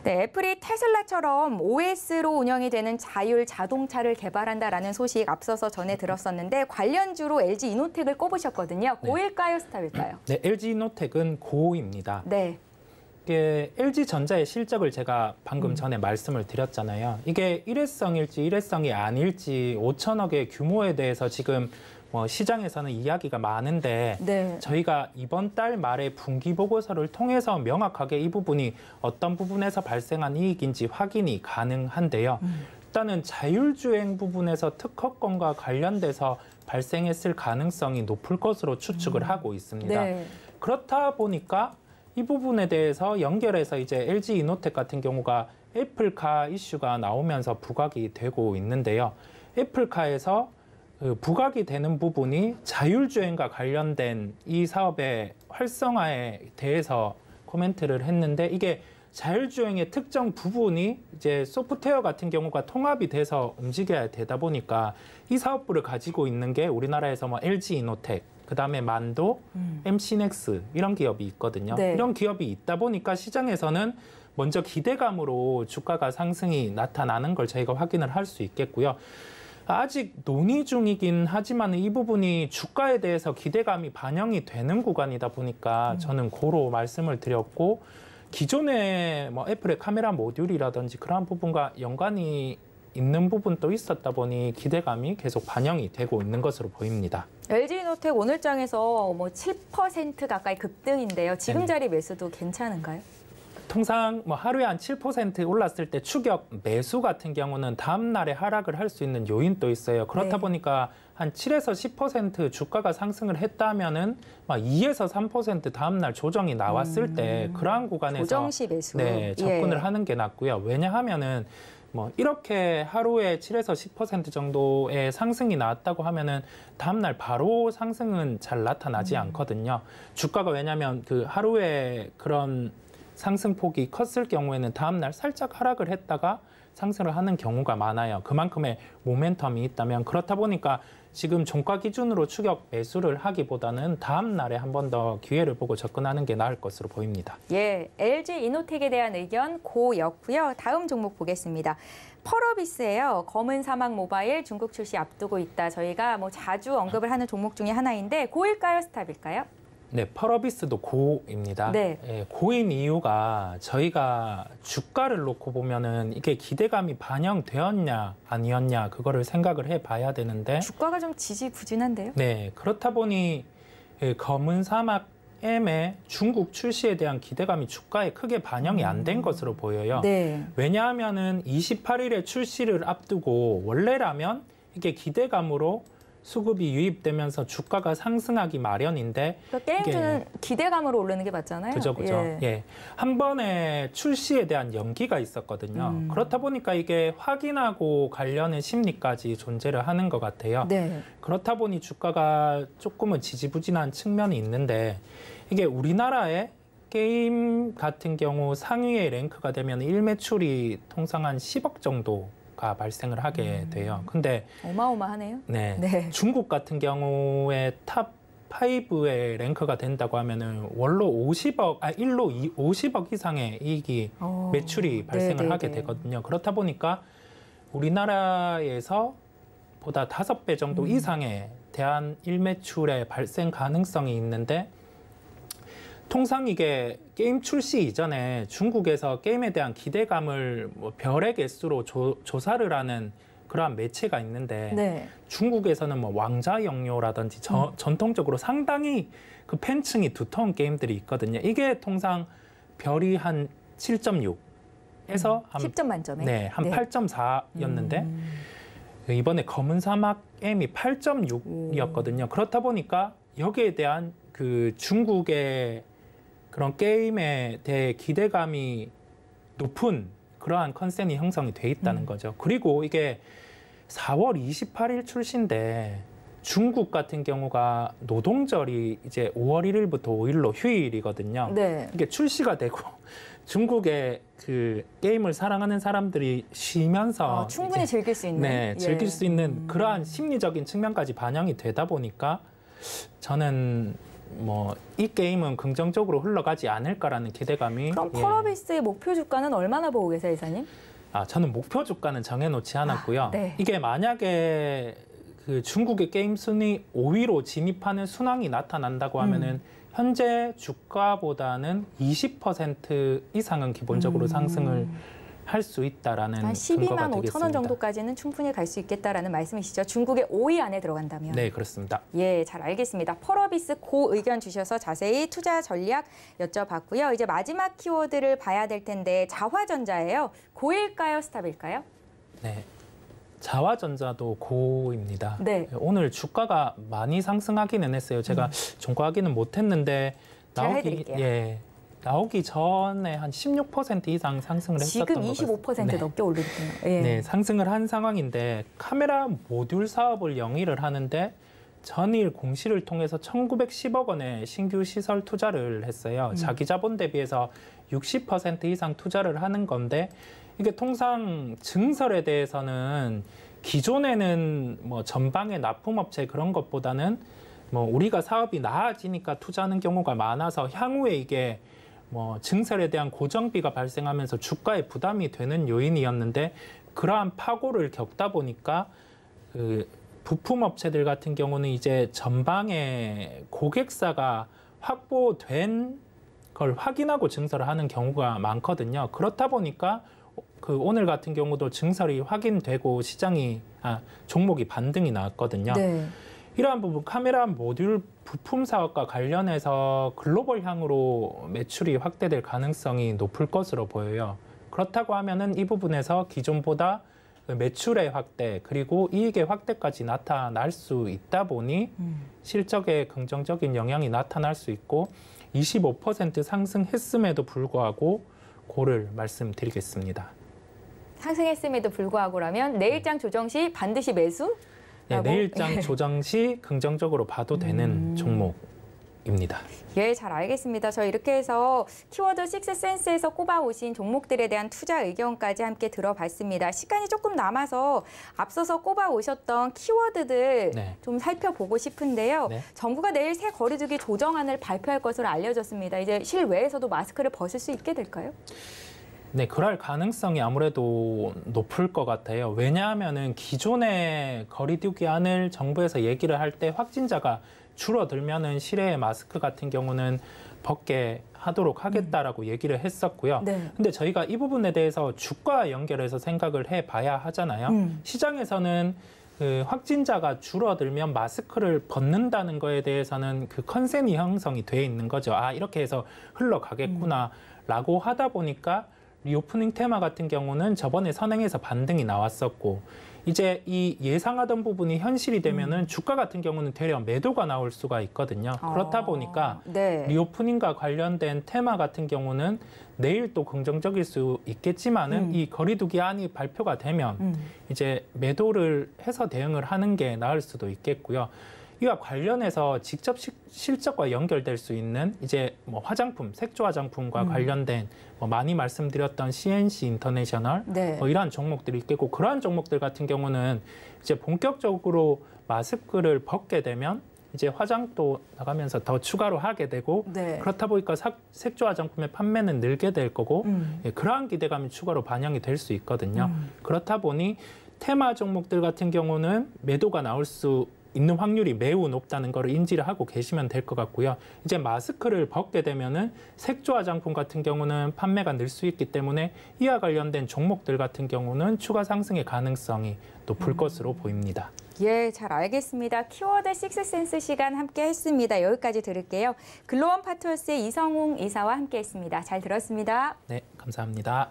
Speaker 2: 네, 애플이 테슬라처럼 OS로 운영이 되는 자율 자동차를 개발한다라는 소식 앞서서 전해 들었었는데 관련주로 LG이노텍을 꼽으셨거든요. 고일까요, 스탑일까요?
Speaker 3: 네, LG이노텍은 고입니다.
Speaker 2: 네.
Speaker 3: 이게 LG전자의 실적을 제가 방금 전에 말씀을 드렸잖아요. 이게 일회성일지 일회성이 아닐지 5천억의 규모에 대해서 지금 시장에서는 이야기가 많은데
Speaker 2: 네.
Speaker 3: 저희가 이번 달 말에 분기 보고서를 통해서 명확하게 이 부분이 어떤 부분에서 발생한 이익인지 확인이 가능한데요. 일단은 자율주행 부분에서 특허권과 관련돼서 발생했을 가능성이 높을 것으로 추측을 하고 있습니다.
Speaker 2: 네.
Speaker 3: 그렇다 보니까 이 부분에 대해서 연결해서 이제 LG이노텍 같은 경우가 애플카 이슈가 나오면서 부각이 되고 있는데요. 애플카에서 부각이 되는 부분이 자율주행과 관련된 이 사업의 활성화에 대해서 코멘트를 했는데 이게 자율주행의 특정 부분이 이제 소프트웨어 같은 경우가 통합이 돼서 움직여야 되다 보니까 이 사업부를 가지고 있는 게 우리나라에서 LG이노텍, 그다음에 만도, MC넥스 이런 기업이 있거든요.
Speaker 2: 네.
Speaker 3: 이런 기업이 있다 보니까 시장에서는 먼저 기대감으로 주가가 상승이 나타나는 걸 저희가 확인을 할 수 있겠고요. 아직 논의 중이긴 하지만 이 부분이 주가에 대해서 기대감이 반영이 되는 구간이다 보니까 저는 고로 말씀을 드렸고 기존의 애플의 카메라 모듈이라든지 그러한 부분과 연관이 있는 부분도 있었다 보니 기대감이 계속 반영이 되고 있는 것으로 보입니다.
Speaker 2: LG이노텍 오늘장에서 7% 가까이 급등인데요. 지금
Speaker 3: 네.
Speaker 2: 자리 매수도 괜찮은가요?
Speaker 3: 통상 뭐 하루에 한 7% 올랐을 때 추격 매수 같은 경우는 다음 날에 하락을 할 수 있는 요인도 있어요. 그렇다
Speaker 2: 네.
Speaker 3: 보니까 한 7에서 10% 주가가 상승을 했다면은 막 2에서 3% 다음 날 조정이 나왔을 때 그러한 구간에서
Speaker 2: 조정시 매수.
Speaker 3: 네, 접근을
Speaker 2: 예.
Speaker 3: 하는 게 낫고요. 왜냐하면은 뭐 이렇게 하루에 7에서 10% 정도의 상승이 나왔다고 하면은 다음 날 바로 상승은 잘 나타나지 않거든요. 주가가 왜냐하면 그 하루에 그런 상승폭이 컸을 경우에는 다음 날 살짝 하락을 했다가 상승을 하는 경우가 많아요. 그만큼의 모멘텀이 있다면 그렇다 보니까 지금 종가 기준으로 추격 매수를 하기보다는 다음 날에 한 번 더 기회를 보고 접근하는 게 나을 것으로 보입니다.
Speaker 2: 예, LG 이노텍에 대한 의견 고였고요. 다음 종목 보겠습니다. 펄어비스예요. 검은 사막 모바일 중국 출시 앞두고 있다. 저희가 뭐 자주 언급을 하는 종목 중에 하나인데 고일까요, 스탑일까요?
Speaker 3: 네, 펄어비스도 고입니다.
Speaker 2: 네.
Speaker 3: 예, 고인 이유가 저희가 주가를 놓고 보면은 이게 기대감이 반영되었냐 아니었냐 그거를 생각을 해봐야 되는데
Speaker 2: 주가가 좀 지지부진한데요.
Speaker 3: 네, 그렇다 보니 검은 사막 M의 중국 출시에 대한 기대감이 주가에 크게 반영이 안 된 것으로 보여요.
Speaker 2: 네.
Speaker 3: 왜냐하면은 28일에 출시를 앞두고 원래라면 이게 기대감으로 수급이 유입되면서 주가가 상승하기 마련인데
Speaker 2: 그러니까 게임주는 기대감으로 오르는 게 맞잖아요.
Speaker 3: 그죠.
Speaker 2: 예.
Speaker 3: 예. 한 번에 출시에 대한 연기가 있었거든요. 그렇다 보니까 이게 확인하고 관련된 심리까지 존재를 하는 것 같아요.
Speaker 2: 네.
Speaker 3: 그렇다 보니 주가가 조금은 지지부진한 측면이 있는데 이게 우리나라의 게임 같은 경우 상위의 랭크가 되면 일매출이 통상 한 10억 정도가 발생을 하게 돼요. 근데
Speaker 2: 어마어마하네요.
Speaker 3: 네.
Speaker 2: 네.
Speaker 3: 중국 같은 경우에 탑 5의 랭크가 된다고 하면은 월로 50억 이상의 이익이 매출이 발생을 하게 되거든요. 그렇다 보니까 우리나라에서 보다 5배 정도 이상의 대한 일매출의 발생 가능성이 있는데 통상 이게 게임 출시 이전에 중국에서 게임에 대한 기대감을 뭐 별의 개수로 조사를 하는 그러한 매체가 있는데
Speaker 2: 네. 중국에서는
Speaker 3: 뭐 왕자 영요라든지 전통적으로 상당히 그 팬층이 두터운 게임들이 있거든요. 이게 통상 별이 한 7.6에서 한
Speaker 2: 10점 만점에.
Speaker 3: 네, 한 8.4였는데 이번에 검은 사막 M이 8.6이었거든요. 그렇다 보니까 여기에 대한 그 중국의 그런 게임에 대해 기대감이 높은 그러한 컨센이 형성이 돼 있다는 거죠. 그리고 이게 4월 28일 출시인데 중국 같은 경우가 노동절이 이제 5월 1일부터 5일로 휴일이거든요.
Speaker 2: 네.
Speaker 3: 이게 출시가 되고 중국의 그 게임을 사랑하는 사람들이 쉬면서
Speaker 2: 충분히
Speaker 3: 이제
Speaker 2: 즐길 수 있는.
Speaker 3: 네, 즐길
Speaker 2: 예.
Speaker 3: 수 있는 그러한 심리적인 측면까지 반영이 되다 보니까 저는 뭐 이 게임은 긍정적으로 흘러가지 않을까라는 기대감이.
Speaker 2: 그럼 펄어비스의 목표 주가는 얼마나 보고 계세요, 이사님?
Speaker 3: 저는 목표 주가는 정해놓지 않았고요.
Speaker 2: 네.
Speaker 3: 이게 만약에 그 중국의 게임 순위 5위로 진입하는 순항이 나타난다고 하면은 현재 주가보다는 20% 이상은 기본적으로 상승을 할 수 있다라는
Speaker 2: 한
Speaker 3: 근거가
Speaker 2: 12만 5천
Speaker 3: 되겠습니다.
Speaker 2: 원 정도까지는 충분히 갈 수 있겠다라는 말씀이시죠. 중국의 5위 안에 들어간다면.
Speaker 3: 네, 그렇습니다.
Speaker 2: 예, 잘 알겠습니다. 펄어비스 고 의견 주셔서 자세히 투자 전략 여쭤봤고요. 이제 마지막 키워드를 봐야 될 텐데 자화전자예요. 고일까요, 스탑일까요?
Speaker 3: 네. 자화전자도 고입니다.
Speaker 2: 네.
Speaker 3: 오늘 주가가 많이 상승하기는 했어요. 제가 종가 확인은 못했는데
Speaker 2: 제가 해드릴게요.
Speaker 3: 나오기 전에 한 16% 이상 상승을 했었던
Speaker 2: 지금
Speaker 3: 것 같습니다.
Speaker 2: 25% 넘게 오르거든요. 예.
Speaker 3: 네, 상승을 한 상황인데 카메라 모듈 사업을 영위를 하는데 전일 공시를 통해서 1,910억 원의 신규 시설 투자를 했어요. 자기 자본 대비해서 60% 이상 투자를 하는 건데 이게 통상 증설에 대해서는 기존에는 뭐 전방의 납품업체 그런 것보다는 뭐 우리가 사업이 나아지니까 투자하는 경우가 많아서 향후에 이게 뭐 증설에 대한 고정비가 발생하면서 주가에 부담이 되는 요인이었는데 그러한 파고를 겪다 보니까 그 부품 업체들 같은 경우는 이제 전방에 고객사가 확보된 걸 확인하고 증설을 하는 경우가 많거든요. 그렇다 보니까 그 오늘 같은 경우도 증설이 확인되고 시장이 종목이 반등이 나왔거든요.
Speaker 2: 네.
Speaker 3: 이러한 부분 카메라 모듈 부품 사업과 관련해서 글로벌 향으로 매출이 확대될 가능성이 높을 것으로 보여요. 그렇다고 하면은 이 부분에서 기존보다 매출의 확대 그리고 이익의 확대까지 나타날 수 있다 보니 실적에 긍정적인 영향이 나타날 수 있고 25% 상승했음에도 불구하고 고를 말씀드리겠습니다.
Speaker 2: 상승했음에도 불구하고라면 내일장 조정 시 반드시 매수?
Speaker 3: 네, 내일장 조정 시 긍정적으로 봐도 되는 종목입니다.
Speaker 2: 예, 잘 알겠습니다. 저 이렇게 해서 키워드 식스센스에서 꼽아오신 종목들에 대한 투자 의견까지 함께 들어봤습니다. 시간이 조금 남아서 앞서서 꼽아오셨던 키워드들
Speaker 3: 네.
Speaker 2: 좀 살펴보고 싶은데요.
Speaker 3: 네.
Speaker 2: 정부가 내일 새 거리두기 조정안을 발표할 것으로 알려졌습니다. 이제 실외에서도 마스크를 벗을 수 있게 될까요?
Speaker 3: 네, 그럴 가능성이 아무래도 높을 것 같아요. 왜냐하면은 기존의 거리두기안을 정부에서 얘기를 할 때 확진자가 줄어들면은 실외 마스크 같은 경우는 벗게 하도록 하겠다라고 얘기를 했었고요.
Speaker 2: 네.
Speaker 3: 근데 저희가 이 부분에 대해서 주가와 연결해서 생각을 해봐야 하잖아요. 시장에서는 그 확진자가 줄어들면 마스크를 벗는다는 거에 대해서는 그 컨센이 형성이 돼 있는 거죠. 아, 이렇게 해서 흘러가겠구나라고 하다 보니까 리오프닝 테마 같은 경우는 저번에 선행해서 반등이 나왔었고 이제 이 예상하던 부분이 현실이 되면은 주가 같은 경우는 되려 매도가 나올 수가 있거든요. 그렇다 보니까
Speaker 2: 네.
Speaker 3: 리오프닝과 관련된 테마 같은 경우는 내일 또 긍정적일 수 있겠지만은 이 거리두기 안이 발표가 되면 이제 매도를 해서 대응을 하는 게 나을 수도 있겠고요. 이와 관련해서 직접 실적과 연결될 수 있는 이제 뭐 화장품, 색조 화장품과 관련된 뭐 많이 말씀드렸던 CNC 인터내셔널
Speaker 2: 네.
Speaker 3: 뭐 이러한 종목들이 있겠고 그러한 종목들 같은 경우는 이제 본격적으로 마스크를 벗게 되면 이제 화장도 나가면서 더 추가로 하게 되고
Speaker 2: 네.
Speaker 3: 그렇다 보니까 색조 화장품의 판매는 늘게 될 거고 예, 그러한 기대감이 추가로 반영이 될 수 있거든요. 그렇다 보니 테마 종목들 같은 경우는 매도가 나올 수 있는 확률이 매우 높다는 걸 인지를 하고 계시면 될 것 같고요. 이제 마스크를 벗게 되면은 색조 화장품 같은 경우는 판매가 늘 수 있기 때문에 이와 관련된 종목들 같은 경우는 추가 상승의 가능성이 높을 것으로 보입니다.
Speaker 2: 예, 잘 알겠습니다. 키워드 식스센스 시간 함께 했습니다. 여기까지 들을게요. 글로원 파트너스의 이성웅 이사와 함께 했습니다. 잘 들었습니다.
Speaker 3: 네, 감사합니다.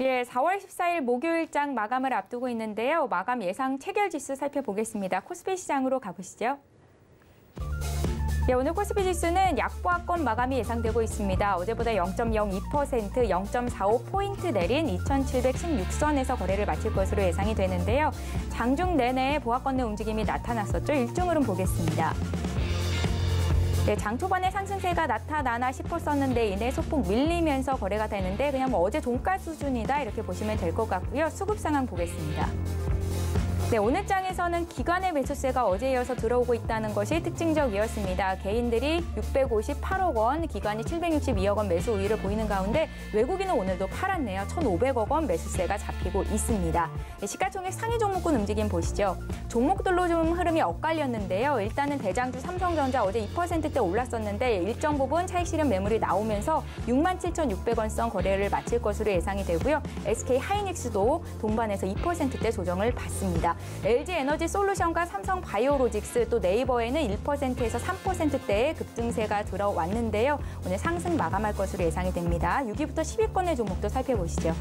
Speaker 2: 예, 4월 14일 목요일장 마감을 앞두고 있는데요. 마감 예상 체결 지수 살펴보겠습니다. 코스피 시장으로 가보시죠. 예, 오늘 코스피 지수는 약보합권 마감이 예상되고 있습니다. 어제보다 0.02%, 0.45포인트 내린 2,716선에서 거래를 마칠 것으로 예상이 되는데요. 장중 내내 보합권 내 움직임이 나타났었죠. 일중으로는 보겠습니다. 네, 장 초반에 상승세가 나타나나 싶었었는데 이내 소폭 밀리면서 거래가 되는데 그냥 뭐 어제 종가 수준이다 이렇게 보시면 될 것 같고요. 수급 상황 보겠습니다. 네, 오늘 장에서는 기관의 매수세가 어제에 이어서 들어오고 있다는 것이 특징적이었습니다. 개인들이 658억 원, 기관이 762억 원 매수 우위를 보이는 가운데 외국인은 오늘도 팔았네요. 1,500억 원 매수세가 잡히고 있습니다. 네, 시가총액 상위 종목군 움직임 보시죠. 종목들로 좀 흐름이 엇갈렸는데요. 일단은 대장주 삼성전자 어제 2%대 올랐었는데 일정 부분 차익 실현 매물이 나오면서 67,600원 선 거래를 마칠 것으로 예상이 되고요. SK 하이닉스도 동반해서 2%대 조정을 받습니다. LG 에너지 솔루션과 삼성 바이오로직스 또 네이버에는 1%에서 3%대의 급등세가 들어왔는데요. 오늘 상승 마감할 것으로 예상이 됩니다. 6위부터 10위권의 종목도 살펴보시죠.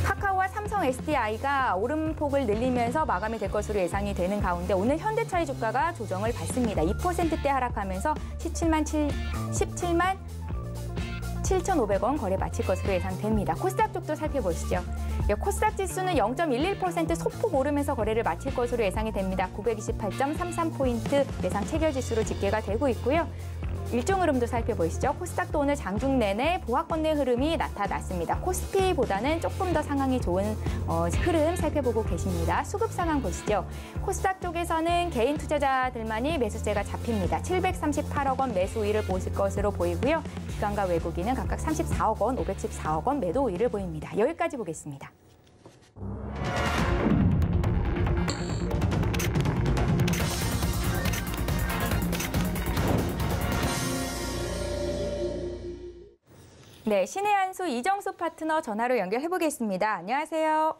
Speaker 2: 카카오와 삼성 SDI가 오름폭을 늘리면서 마감이 될 것으로 예상이 되는 가운데 오늘 현대차의 주가가 조정을 받습니다. 2%대 하락하면서 17만 7,500원 거래 마칠 것으로 예상됩니다. 코스닥 쪽도 살펴보시죠. 코스닥 지수는 0.11% 소폭 오르면서 거래를 마칠 것으로 예상이 됩니다. 928.33포인트 예상 체결 지수로 집계가 되고 있고요. 일종 흐름도 살펴보시죠. 코스닥도 오늘 장중 내내 보합권내 흐름이 나타났습니다. 코스피보다는 조금 더 상황이 좋은 흐름 살펴보고 계십니다. 수급 상황 보시죠. 코스닥 쪽에서는 개인 투자자들만이 매수세가 잡힙니다. 738억 원 매수 우위를 보실 것으로 보이고요. 기관과 외국인은 각각 34억 원, 514억 원 매도 우위를 보입니다. 여기까지 보겠습니다. 네, 신의 한수 이정수 파트너 전화로 연결해 보겠습니다. 안녕하세요.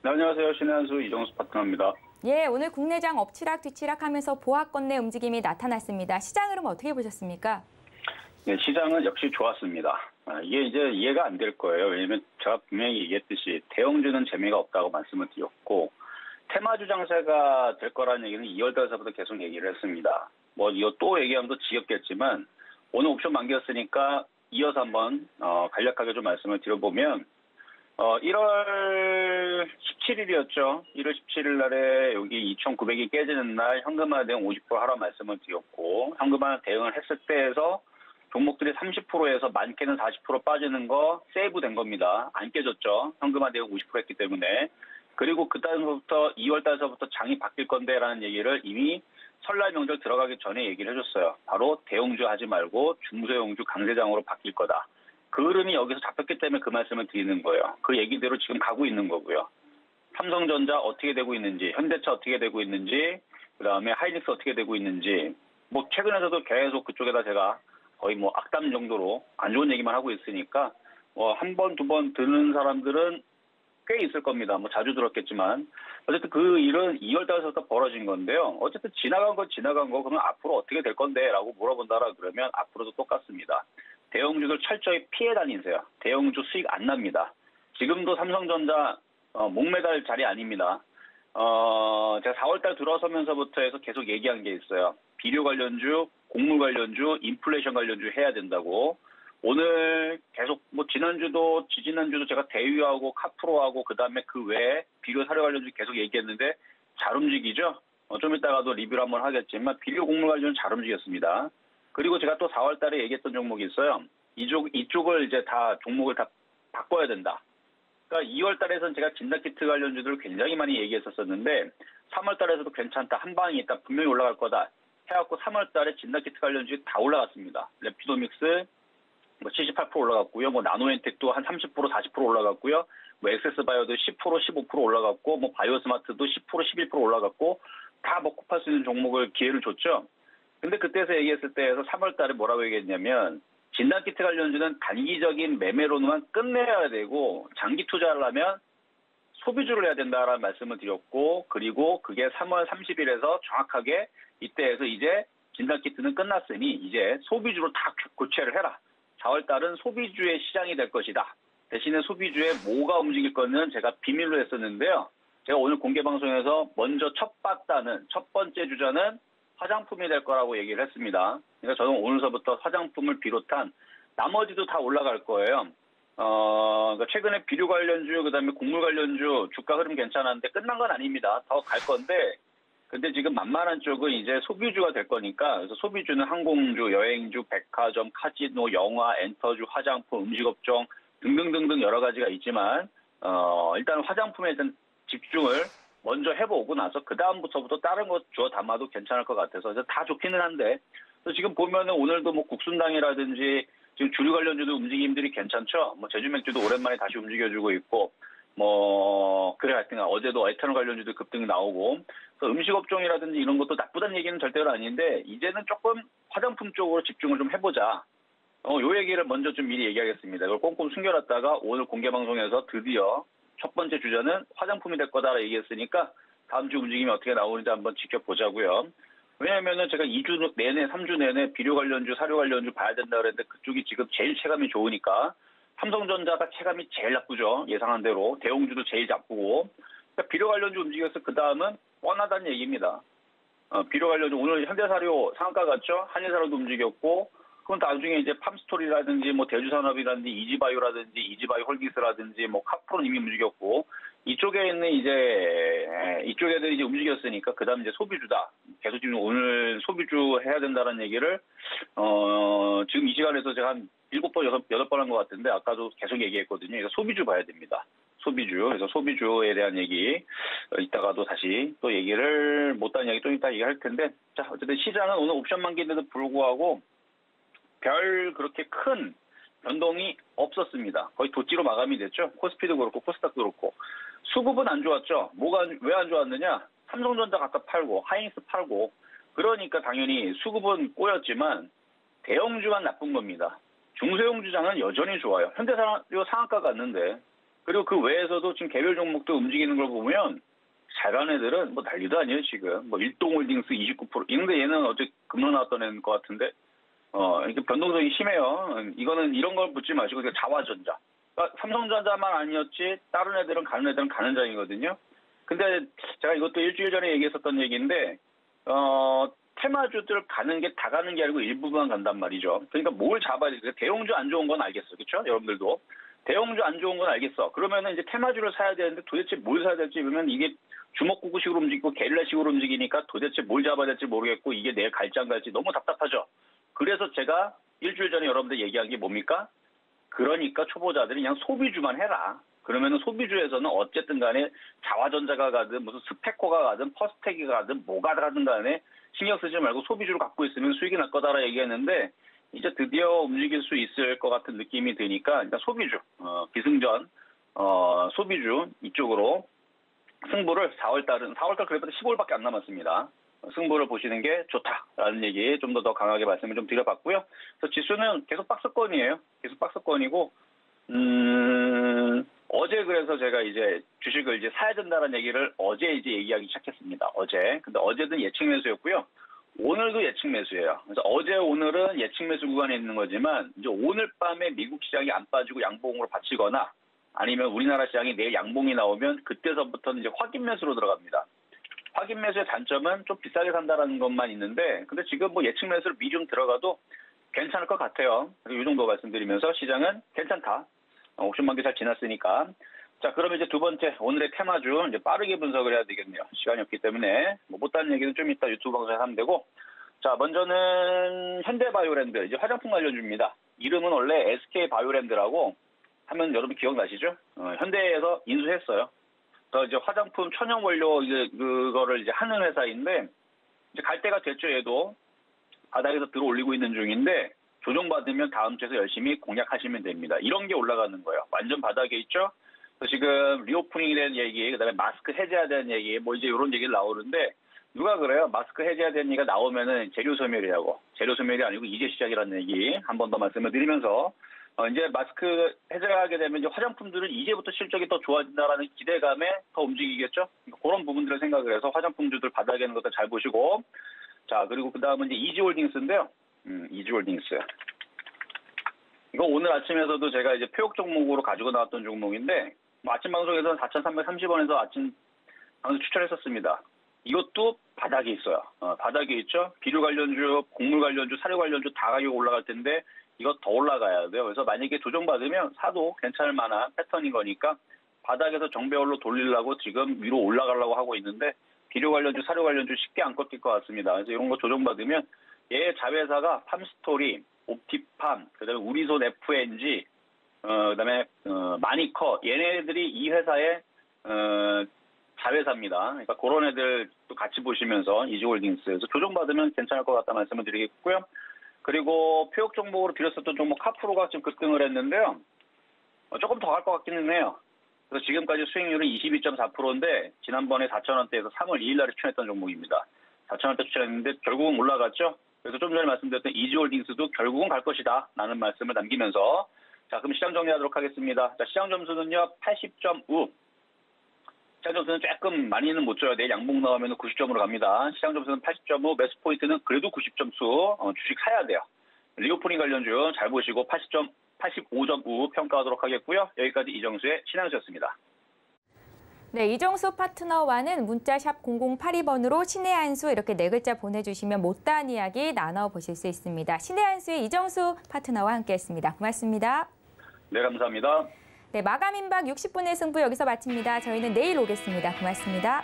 Speaker 4: 네, 안녕하세요. 신의 한수 이정수 파트너입니다.
Speaker 2: 예, 오늘 국내장 엎치락 뒤치락하면서 보합권내 움직임이 나타났습니다. 시장 흐름 어떻게 보셨습니까?
Speaker 4: 네, 시장은 역시 좋았습니다. 이게 이제 이해가 안 될 거예요. 왜냐하면 제가 분명히 얘기했듯이 대형주는 재미가 없다고 말씀을 드렸고 테마주 장세가 될 거라는 얘기는 2월 달서부터 계속 얘기를 했습니다. 뭐 이거 또 얘기하면 또 지겹겠지만 오늘 옵션 만기였으니까 이어서 한번 간략하게 좀 말씀을 드려보면 1월 17일이었죠. 1월 17일 날에 여기 2,900이 깨지는 날 현금화 대응 50% 하라 말씀을 드렸고 현금화 대응을 했을 때에서 종목들이 30%에서 많게는 40% 빠지는 거 세이브된 겁니다. 안 깨졌죠. 현금화 대응 50% 했기 때문에. 그리고 그 달부터 2월 달서부터 장이 바뀔 건데라는 얘기를 이미 설날 명절 들어가기 전에 얘기를 해줬어요. 바로 대형주 하지 말고 중소형주 강세장으로 바뀔 거다. 그 흐름이 여기서 잡혔기 때문에 그 말씀을 드리는 거예요. 그 얘기대로 지금 가고 있는 거고요. 삼성전자 어떻게 되고 있는지, 현대차 어떻게 되고 있는지, 그다음에 하이닉스 어떻게 되고 있는지, 뭐 최근에서도 계속 그쪽에다 제가 거의 뭐 악담 정도로 안 좋은 얘기만 하고 있으니까 뭐 한 번, 두 번 듣는 사람들은 꽤 있을 겁니다. 뭐 자주 들었겠지만 어쨌든 그 일은 2월 달서부터 벌어진 건데요. 어쨌든 지나간 건 지나간 거 그러면 앞으로 어떻게 될 건데 라고 물어본다라 그러면 앞으로도 똑같습니다. 대형주들 철저히 피해 다니세요. 대형주 수익 안 납니다. 지금도 삼성전자 목매달 자리 아닙니다. 제가 4월 달 들어서면서부터 해서 계속 얘기한 게 있어요. 비료 관련주, 곡물 관련주, 인플레이션 관련주 해야 된다고. 오늘 계속 뭐 지난주도 지지난주도 제가 대유하고 카프로하고 그다음에 그 외에 비료 사료 관련주 계속 얘기했는데 잘 움직이죠. 좀 이따가도 리뷰를 한번 하겠지만 비료 곡물 관련주는 잘 움직였습니다. 그리고 제가 또 4월 달에 얘기했던 종목이 있어요. 이쪽을 이제 다 종목을 다 바꿔야 된다. 그러니까 2월 달에서는 제가 진단키트 관련주들을 굉장히 많이 얘기했었는데 3월 달에서도 괜찮다. 한 방이 있다. 분명히 올라갈 거다. 해갖고 3월 달에 진단키트 관련주들이 다 올라갔습니다. 랩피도믹스 뭐 78% 올라갔고요. 뭐 나노엔텍도 한 30% 40% 올라갔고요. 뭐 엑세스바이오도 10% 15% 올라갔고 뭐 바이오스마트도 10% 11% 올라갔고 다 먹고 팔 수 있는 종목을 기회를 줬죠. 근데 그때서 얘기했을 때에서 3월 달에 뭐라고 얘기했냐면 진단키트 관련주는 단기적인 매매로만 끝내야 되고 장기 투자를 하면 소비주를 해야 된다라는 말씀을 드렸고 그리고 그게 3월 30일에서 정확하게 이때에서 이제 진단키트는 끝났으니 이제 소비주로 다 교체를 해라. 4월 달은 소비주의 시장이 될 것이다. 대신에 소비주의 뭐가 움직일 거는 제가 비밀로 했었는데요. 제가 오늘 공개 방송에서 먼저 첫 번째 주자는 화장품이 될 거라고 얘기를 했습니다. 그러니까 저는 오늘서부터 화장품을 비롯한 나머지도 다 올라갈 거예요. 그러니까 최근에 비료 관련주, 그다음에 곡물 관련주 주가 흐름 괜찮았는데 끝난 건 아닙니다. 더 갈 건데 근데 지금 만만한 쪽은 이제 소비주가 될 거니까 그래서 소비주는 항공주, 여행주, 백화점, 카지노, 영화, 엔터주, 화장품, 음식업종 등등등등 여러 가지가 있지만 일단 화장품에 대한 집중을 먼저 해보고 나서 그 다음부터 다른 것 주워 담아도 괜찮을 것 같아서 다 좋기는 한데 그래서 지금 보면은 오늘도 뭐 국순당이라든지 지금 주류 관련주도 움직임들이 괜찮죠. 뭐 제주맥주도 오랜만에 다시 움직여주고 있고 뭐 그래 하여튼 어제도 에탄올 관련주도 급등 나오고 그래서 음식업종이라든지 이런 것도 나쁘다는 얘기는 절대로 아닌데 이제는 조금 화장품 쪽으로 집중을 좀 해보자. 요 얘기를 먼저 좀 미리 얘기하겠습니다. 이걸 꼼꼼 숨겨놨다가 오늘 공개 방송에서 드디어 첫 번째 주자는 화장품이 될 거다라고 얘기했으니까 다음 주 움직임이 어떻게 나오는지 한번 지켜보자고요. 왜냐하면은 제가 2주 내내, 3주 내내 비료 관련주, 사료 관련주 봐야 된다 그랬는데 그쪽이 지금 제일 체감이 좋으니까 삼성전자가 체감이 제일 나쁘죠. 예상한 대로. 대형주도 제일 나쁘고. 그러니까 비료 관련주 움직여서 그 다음은 뻔하다는 얘기입니다. 비료 관련주 오늘 현대사료 상한가 갔죠. 한일사료도 움직였고 그건 나중에 이제 팜스토리라든지 뭐 대주산업이라든지 이지바이오라든지 이지바이오 홀딩스라든지 뭐 카프론 이미 움직였고 이쪽에 있는 이쪽 애들이 이제 움직였으니까 그다음 이제 소비주다. 계속 지금 오늘 소비주 해야 된다는 얘기를 지금 이 시간에서 제가 한 7번, 8번 한 것 같은데 아까도 계속 얘기했거든요. 그래서 소비주 봐야 됩니다. 소비주. 그래서 소비주에 대한 얘기 이따가도 다시 또 얘기를 못한 이야기 좀 이따 얘기할 텐데 자 어쨌든 시장은 오늘 옵션 만기인데도 불구하고 별 그렇게 큰 변동이 없었습니다. 거의 도찌로 마감이 됐죠. 코스피도 그렇고 코스닥도 그렇고. 수급은 안 좋았죠. 왜 안 좋았느냐. 삼성전자 갖다 팔고 하이닉스 팔고 그러니까 당연히 수급은 꼬였지만 대형주만 나쁜 겁니다. 중소형주장은 여전히 좋아요. 현대사료 상한가 갔는데 그리고 그 외에서도 지금 개별 종목도 움직이는 걸 보면 잘한 애들은 뭐 난리도 아니에요 지금. 뭐 일동홀딩스 29%. 이런데 얘는 어제 금방 나왔던 애인 것 같은데 이게 변동성이 심해요. 이거는 이런 걸 묻지 마시고 자화전자. 그러니까 삼성전자만 아니었지 다른 애들은 가는 장이거든요. 근데 제가 이것도 일주일 전에 얘기했었던 얘기인데 테마주들 가는 게 다 가는 게 아니고 일부만 간단 말이죠. 그러니까 뭘 잡아야 돼? 대형주 안 좋은 건 알겠어, 그렇죠? 여러분들도 대형주 안 좋은 건 알겠어. 그러면은 이제 테마주를 사야 되는데 도대체 뭘 사야 될지 보면 이게 주먹구구식으로 움직이고 게릴라식으로 움직이니까 도대체 뭘 잡아야 될지 모르겠고 이게 내일 갈지 안 갈지 너무 답답하죠. 그래서 제가 일주일 전에 여러분들 얘기한 게 뭡니까? 그러니까 초보자들이 그냥 소비주만 해라. 그러면은 소비주에서는 어쨌든 간에 자화전자가 가든 무슨 스페코가 가든 퍼스텍이 가든 뭐가 가든 간에 신경 쓰지 말고 소비주를 갖고 있으면 수익이 날 거다라 얘기했는데 이제 드디어 움직일 수 있을 것 같은 느낌이 드니까 일단 소비주, 기승전, 소비주 이쪽으로 승부를 4월달 그래도 15일밖에 안 남았습니다. 승부를 보시는 게 좋다라는 얘기 좀 더 강하게 말씀을 좀 드려봤고요. 그래서 지수는 계속 박스권이에요. 계속 박스권이고, 어제 그래서 제가 이제 주식을 이제 사야 된다는 얘기를 어제 이제 얘기하기 시작했습니다. 어제. 근데 어제는 예측 매수였고요. 오늘도 예측 매수예요. 그래서 어제 오늘은 예측 매수 구간에 있는 거지만 이제 오늘 밤에 미국 시장이 안 빠지고 양봉으로 받치거나 아니면 우리나라 시장이 내일 양봉이 나오면 그때서부터는 이제 확인 매수로 들어갑니다. 확인 매수의 단점은 좀 비싸게 산다는 것만 있는데 근데 지금 뭐 예측 매수를 미중 들어가도 괜찮을 것 같아요. 그리고 이 정도 말씀드리면서 시장은 괜찮다. 옵션 만기 잘 지났으니까. 자, 그러면 이제 두 번째 오늘의 테마주 이제 빠르게 분석을 해야 되겠네요. 시간이 없기 때문에 뭐 못하는 얘기는 좀 이따 유튜브 방송에서 하면 되고. 자, 먼저는 현대바이오랜드 이제 화장품 관련주입니다. 이름은 원래 SK바이오랜드라고 하면 여러분 기억나시죠? 현대에서 인수했어요. 그래서 이제 화장품 천연 원료 그거를 이제 하는 회사인데 이제 갈 때가 됐죠. 얘도 바닥에서 들어 올리고 있는 중인데 조정받으면 다음 주에서 열심히 공략하시면 됩니다. 이런 게 올라가는 거예요. 완전 바닥에 있죠. 그래서 지금 리오프닝에 대한 얘기, 그다음에 마스크 해제해야 되는 얘기, 뭐 이제 이런 얘기를 나오는데 누가 그래요? 마스크 해제해야 되는 얘기가 나오면은 재료 소멸이라고. 재료 소멸이 아니고 이제 시작이라는 얘기 한 번 더 말씀을 드리면서 이제 마스크 해제하게 되면 이제 화장품들은 이제부터 실적이 더 좋아진다라는 기대감에 더 움직이겠죠. 그런 부분들을 생각을 해서 화장품주들 바닥에 있는 것들 잘 보시고 자 그리고 그 다음은 이제 이지홀딩스인데요. 이지홀딩스. 이거 오늘 아침에서도 제가 이제 표역 종목으로 가지고 나왔던 종목인데 아침 방송에서는 4,330원에서 아침 방송 추천했었습니다. 이것도 바닥에 있어요. 바닥에 있죠. 비료 관련주, 곡물 관련주, 사료 관련주 다 가격 올라갈 텐데 이거 더 올라가야 돼요. 그래서 만약에 조정받으면 사도 괜찮을 만한 패턴인 거니까 바닥에서 정배열로 돌리려고 지금 위로 올라가려고 하고 있는데 비료 관련주, 사료 관련주 쉽게 안 꺾일 것 같습니다. 그래서 이런 거 조정받으면 얘 자회사가 팜스토리, 옵티팜, 그다음에 우리손 FNG, 그다음에 마니커 얘네들이 이 회사의 자회사입니다. 그러니까 그런 애들도 같이 보시면서 이지홀딩스에서 조정받으면 괜찮을 것 같다 말씀을 드리겠고요. 그리고 표역 종목으로 빌렸었던 종목 카프로가 좀 급등을 했는데요. 조금 더 갈 것 같기는 해요. 그래서 지금까지 수익률은 22.4%인데 지난번에 4,000원대에서 3월 2일 날에 추천했던 종목입니다. 4,000원대 추천했는데 결국은 올라갔죠. 그래서 좀 전에 말씀드렸던 이지홀딩스도 결국은 갈 것이다 라는 말씀을 남기면서 자 그럼 시장 정리하도록 하겠습니다. 자 시장 점수는요 80.5. 시장 점수는 조금 많이는 못 줘요. 내일 양봉 나오면 90점으로 갑니다. 시장 점수는 80.5, 매수 포인트는 그래도 90점수 주식 사야 돼요. 리오프닝 관련주 잘 보시고 85.5 평가하도록 하겠고요. 여기까지 이정수의 신한수였습니다.
Speaker 2: 네, 이정수 파트너와는 문자샵 0082번으로 신의 한수 이렇게 네 글자 보내주시면 못다한 이야기 나눠보실 수 있습니다. 신의 한수의 이정수 파트너와 함께했습니다. 고맙습니다.
Speaker 4: 네, 감사합니다.
Speaker 2: 네, 마감 임박 60분의 승부 여기서 마칩니다. 저희는 내일 오겠습니다. 고맙습니다.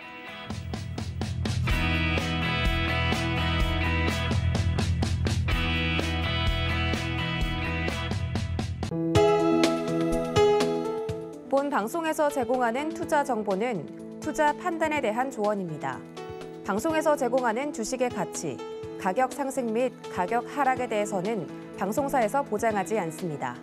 Speaker 1: 본 방송에서 제공하는 투자 정보는 투자 판단에 대한 조언입니다. 방송에서 제공하는 주식의 가치, 가격 상승 및 가격 하락에 대해서는 방송사에서 보장하지 않습니다.